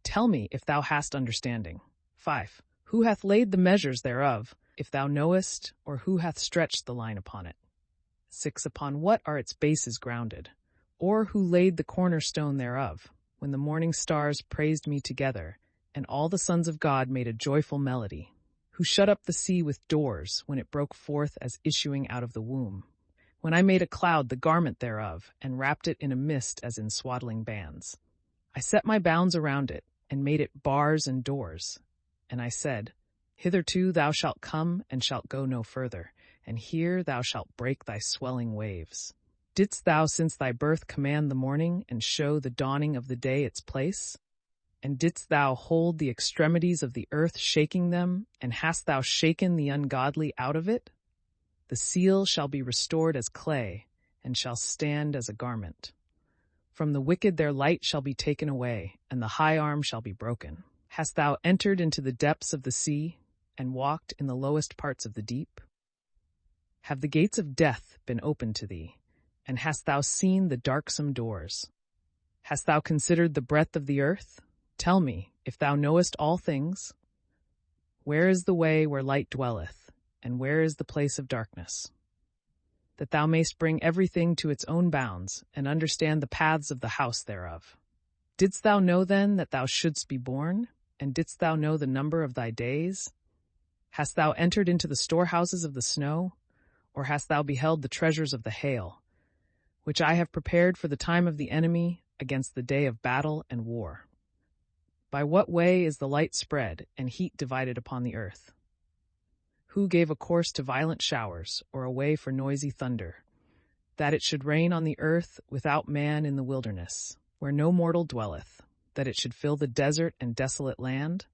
Tell me if thou hast understanding. 5. Who hath laid the measures thereof, if thou knowest, or who hath stretched the line upon it? 6 Upon what are its bases grounded? Or who laid the cornerstone thereof, when the morning stars praised me together, and all the sons of God made a joyful melody? Who shut up the sea with doors, when it broke forth as issuing out of the womb? When I made a cloud the garment thereof, and wrapped it in a mist as in swaddling bands. I set my bounds around it, and made it bars and doors. And I said, Hitherto thou shalt come, and shalt go no further, and here thou shalt break thy swelling waves. Didst thou since thy birth command the morning, and show the dawning of the day its place? And didst thou hold the extremities of the earth, shaking them, and hast thou shaken the ungodly out of it? The seal shall be restored as clay, and shall stand as a garment. From the wicked their light shall be taken away, and the high arm shall be broken. Hast thou entered into the depths of the sea, and walked in the lowest parts of the deep? Have the gates of death been opened to thee, and hast thou seen the darksome doors? Hast thou considered the breadth of the earth? Tell me, if thou knowest all things. Where is the way where light dwelleth, and where is the place of darkness? That thou mayst bring everything to its own bounds, and understand the paths of the house thereof. Didst thou know then that thou shouldst be born, and didst thou know the number of thy days? Hast thou entered into the storehouses of the snow, or hast thou beheld the treasures of the hail, which I have prepared for the time of the enemy, against the day of battle and war? By what way is the light spread, and heat divided upon the earth? Who gave a course to violent showers, or a way for noisy thunder, that it should rain on the earth without man in the wilderness, where no mortal dwelleth, that it should fill the desert and desolate land,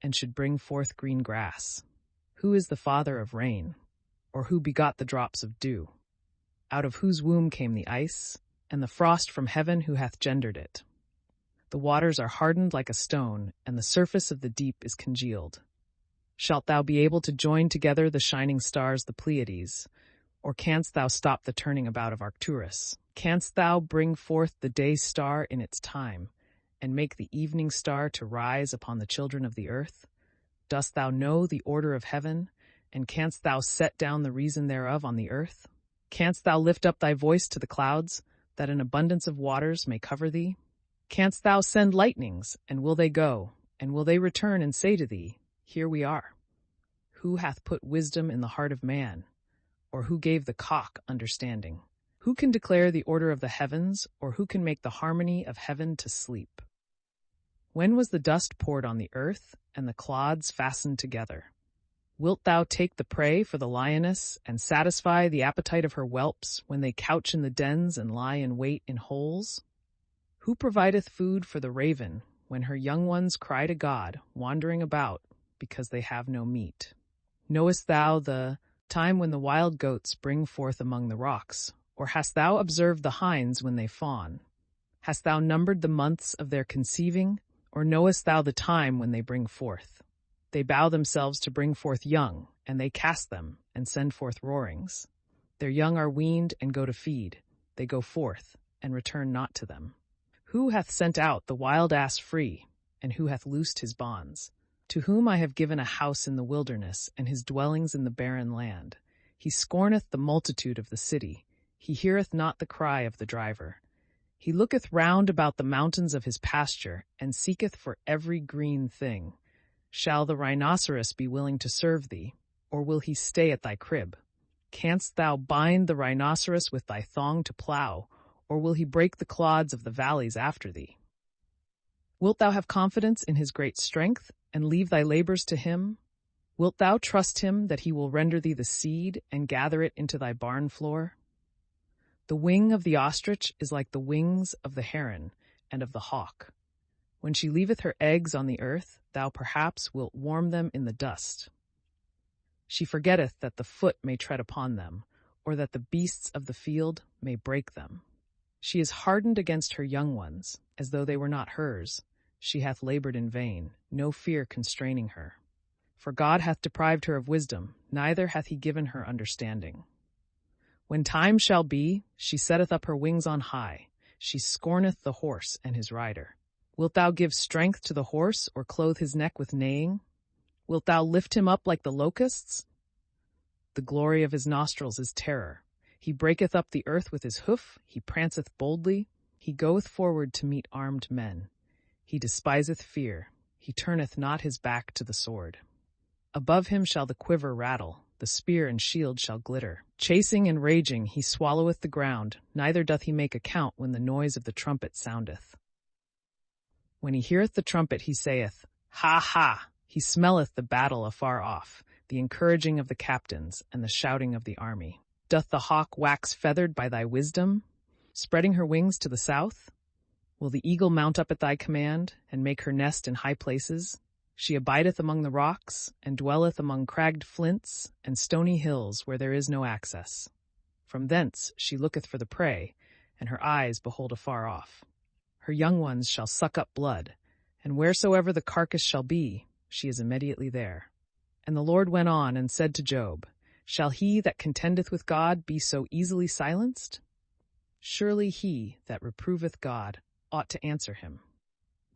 and should bring forth green grass? Who is the father of rain, or who begot the drops of dew? Out of whose womb came the ice, and the frost from heaven who hath gendered it? The waters are hardened like a stone, and the surface of the deep is congealed. Shalt thou be able to join together the shining stars, the Pleiades, or canst thou stop the turning about of Arcturus? Canst thou bring forth the day star in its time, and make the evening star to rise upon the children of the earth? Dost thou know the order of heaven, and canst thou set down the reason thereof on the earth? Canst thou lift up thy voice to the clouds, that an abundance of waters may cover thee? Canst thou send lightnings, and will they go, and will they return and say to thee, Here we are? Who hath put wisdom in the heart of man, or who gave the cock understanding? Who can declare the order of the heavens, or who can make the harmony of heaven to sleep? When was the dust poured on the earth, and the clods fastened together? Wilt thou take the prey for the lioness, and satisfy the appetite of her whelps, when they couch in the dens and lie in wait in holes? Who provideth food for the raven, when her young ones cry to God, wandering about, because they have no meat? Knowest thou the time when the wild goats bring forth among the rocks? Or hast thou observed the hinds when they fawn? Hast thou numbered the months of their conceiving? Or knowest thou the time when they bring forth? They bow themselves to bring forth young, and they cast them, and send forth roarings. Their young are weaned and go to feed. They go forth, and return not to them. Who hath sent out the wild ass free, and who hath loosed his bonds? To whom I have given a house in the wilderness, and his dwellings in the barren land. He scorneth the multitude of the city. He heareth not the cry of the driver. He looketh round about the mountains of his pasture, and seeketh for every green thing. Shall the rhinoceros be willing to serve thee, or will he stay at thy crib? Canst thou bind the rhinoceros with thy thong to plow, or will he break the clods of the valleys after thee? Wilt thou have confidence in his great strength, and leave thy labors to him? Wilt thou trust him that he will render thee the seed, and gather it into thy barn floor? The wing of the ostrich is like the wings of the heron and of the hawk. When she leaveth her eggs on the earth, thou perhaps wilt warm them in the dust. She forgetteth that the foot may tread upon them, or that the beasts of the field may break them. She is hardened against her young ones, as though they were not hers. She hath labored in vain, no fear constraining her. For God hath deprived her of wisdom, neither hath he given her understanding. When time shall be, she setteth up her wings on high. She scorneth the horse and his rider. Wilt thou give strength to the horse, or clothe his neck with neighing? Wilt thou lift him up like the locusts? The glory of his nostrils is terror. He breaketh up the earth with his hoof, he pranceth boldly, he goeth forward to meet armed men. He despiseth fear, he turneth not his back to the sword. Above him shall the quiver rattle, the spear and shield shall glitter. Chasing and raging he swalloweth the ground, neither doth he make account when the noise of the trumpet soundeth. When he heareth the trumpet he saith, Ha, ha! He smelleth the battle afar off, the encouraging of the captains, and the shouting of the army. Doth the hawk wax feathered by thy wisdom, spreading her wings to the south? Will the eagle mount up at thy command, and make her nest in high places? She abideth among the rocks, and dwelleth among cragged flints and stony hills where there is no access. From thence she looketh for the prey, and her eyes behold afar off. Her young ones shall suck up blood, and wheresoever the carcass shall be, she is immediately there. And the Lord went on and said to Job, Shall he that contendeth with God be so easily silenced? Surely he that reproveth God ought to answer him.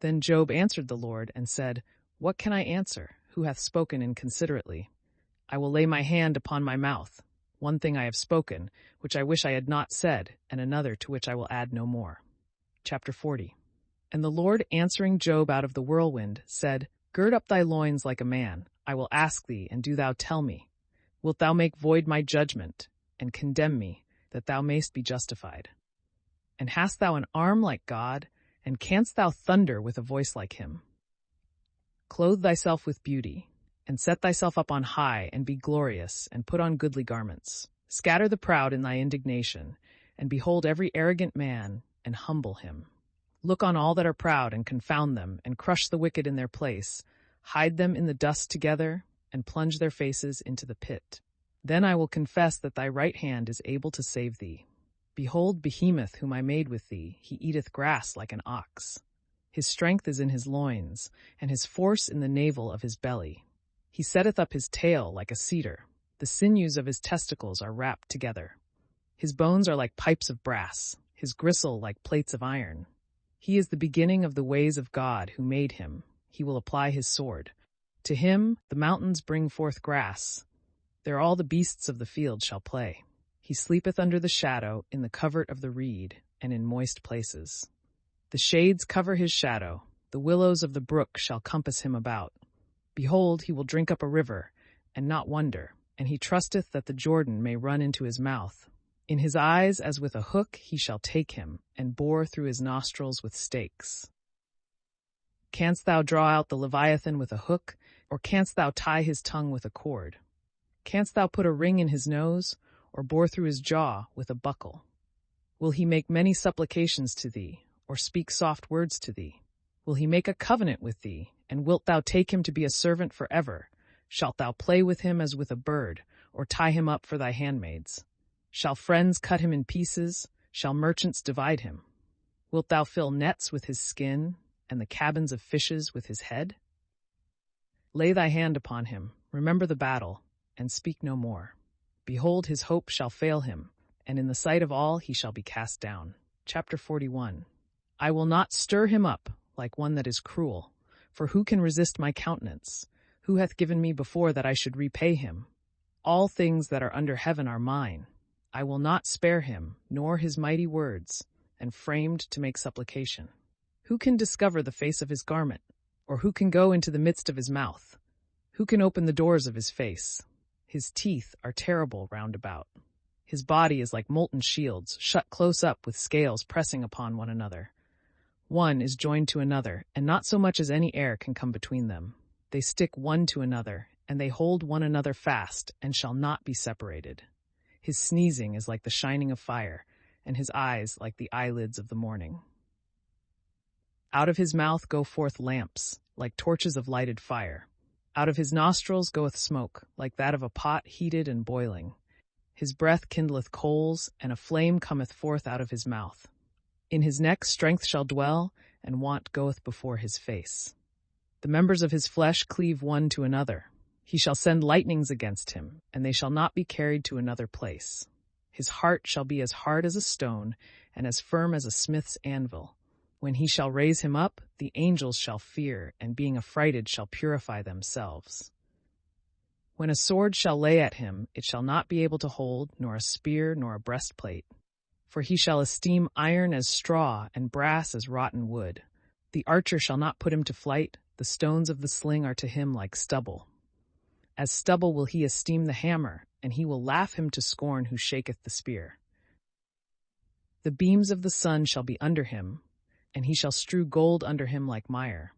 Then Job answered the Lord and said, What can I answer, who hath spoken inconsiderately? I will lay my hand upon my mouth. One thing I have spoken, which I wish I had not said, and another to which I will add no more. Chapter 40. And the Lord, answering Job out of the whirlwind, said, Gird up thy loins like a man. I will ask thee, and do thou tell me. Wilt thou make void my judgment, and condemn me, that thou mayst be justified? And hast thou an arm like God, and canst thou thunder with a voice like him? Clothe thyself with beauty, and set thyself up on high, and be glorious, and put on goodly garments. Scatter the proud in thy indignation, and behold every arrogant man, and humble him. Look on all that are proud, and confound them, and crush the wicked in their place. Hide them in the dust together, and plunge their faces into the pit. Then I will confess that thy right hand is able to save thee. Behold Behemoth, whom I made with thee, he eateth grass like an ox. His strength is in his loins, and his force in the navel of his belly. He setteth up his tail like a cedar. The sinews of his testicles are wrapped together. His bones are like pipes of brass, his gristle like plates of iron. He is the beginning of the ways of God, who made him. He will apply his sword. To him the mountains bring forth grass. There all the beasts of the field shall play. He sleepeth under the shadow, in the covert of the reed, and in moist places. The shades cover his shadow. The willows of the brook shall compass him about. Behold, he will drink up a river, and not wonder, and he trusteth that the Jordan may run into his mouth. In his eyes as with a hook he shall take him, and bore through his nostrils with stakes. Canst thou draw out the Leviathan with a hook, or canst thou tie his tongue with a cord? Canst thou put a ring in his nose, or bore through his jaw with a buckle? Will he make many supplications to thee, or speak soft words to thee? Will he make a covenant with thee, and wilt thou take him to be a servant forever? Shalt thou play with him as with a bird, or tie him up for thy handmaids? Shall friends cut him in pieces? Shall merchants divide him? Wilt thou fill nets with his skin, and the cabins of fishes with his head? Lay thy hand upon him, remember the battle, and speak no more. Behold, his hope shall fail him, and in the sight of all he shall be cast down. Chapter 41. I will not stir him up like one that is cruel, for who can resist my countenance? Who hath given me before that I should repay him? All things that are under heaven are mine. I will not spare him, nor his mighty words, and framed to make supplication. Who can discover the face of his garment? Or who can go into the midst of his mouth? Who can open the doors of his face? His teeth are terrible round about. His body is like molten shields, shut close up with scales pressing upon one another. One is joined to another, and not so much as any air can come between them. They stick one to another, and they hold one another fast, and shall not be separated. His sneezing is like the shining of fire, and his eyes like the eyelids of the morning. Out of his mouth go forth lamps, like torches of lighted fire. Out of his nostrils goeth smoke, like that of a pot heated and boiling. His breath kindleth coals, and a flame cometh forth out of his mouth. In his neck strength shall dwell, and want goeth before his face. The members of his flesh cleave one to another. He shall send lightnings against him, and they shall not be carried to another place. His heart shall be as hard as a stone, and as firm as a smith's anvil. When he shall raise him up, the angels shall fear, and being affrighted shall purify themselves. When a sword shall lay at him, it shall not be able to hold, nor a spear, nor a breastplate. For he shall esteem iron as straw, and brass as rotten wood. The archer shall not put him to flight, the stones of the sling are to him like stubble. As stubble will he esteem the hammer, and he will laugh him to scorn who shaketh the spear. The beams of the sun shall be under him, and he shall strew gold under him like mire.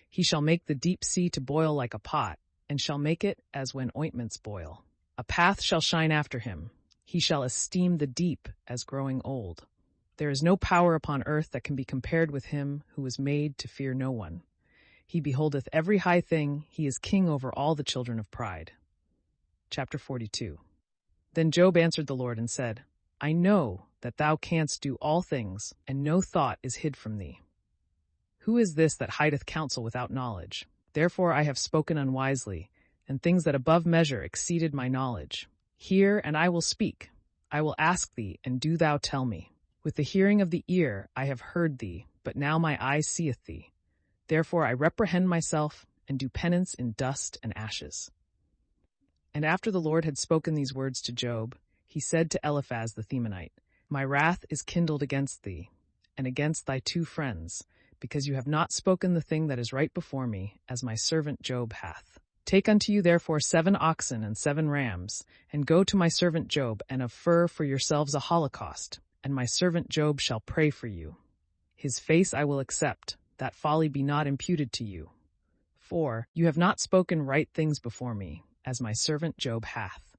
He shall make the deep sea to boil like a pot, and shall make it as when ointments boil. A path shall shine after him. He shall esteem the deep as growing old. There is no power upon earth that can be compared with him who was made to fear no one. He beholdeth every high thing. He is king over all the children of pride. Chapter 42. Then Job answered the Lord and said, I know that thou canst do all things, and no thought is hid from thee. Who is this that hideth counsel without knowledge? Therefore I have spoken unwisely, and things that above measure exceeded my knowledge. Hear, and I will speak. I will ask thee, and do thou tell me. With the hearing of the ear I have heard thee, but now my eye seeth thee. Therefore I reprehend myself, and do penance in dust and ashes. And after the Lord had spoken these words to Job, he said to Eliphaz the Themanite, My wrath is kindled against thee, and against thy two friends, because you have not spoken the thing that is right before me, as my servant Job hath. Take unto you therefore 7 oxen and 7 rams, and go to my servant Job, and of fur for yourselves a holocaust, and my servant Job shall pray for you. His face I will accept, that folly be not imputed to you. For you have not spoken right things before me, as my servant Job hath.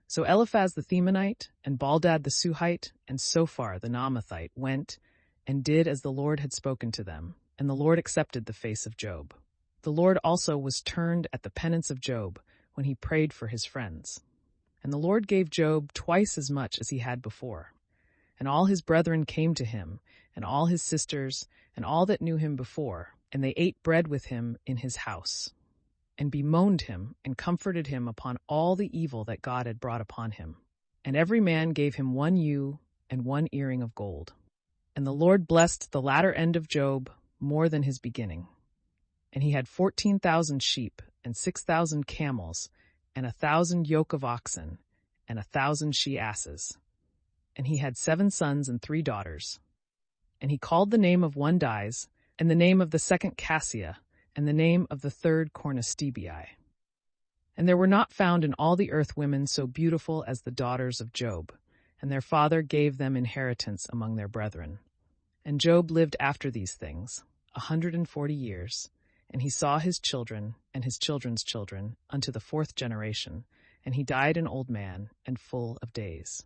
So Eliphaz the Themanite, and Baldad the Suhite, and Sophar the Naamathite went, and did as the Lord had spoken to them, and the Lord accepted the face of Job. The Lord also was turned at the penance of Job, when he prayed for his friends. And the Lord gave Job twice as much as he had before. And all his brethren came to him, and all his sisters, and all that knew him before, and they ate bread with him in his house, and bemoaned him, and comforted him upon all the evil that God had brought upon him. And every man gave him 1 ewe and 1 earring of gold. And the Lord blessed the latter end of Job more than his beginning. And he had 14,000 sheep, and 6,000 camels, and 1,000 yoke of oxen, and 1,000 she-asses. And he had 7 sons and 3 daughters. And he called the name of one Dies, and the name of the second Cassia, and the name of the third Cornustebii. And there were not found in all the earth women so beautiful as the daughters of Job, and their father gave them inheritance among their brethren. And Job lived after these things 140 years, and he saw his children and his children's children unto the 4th generation, and he died an old man and full of days.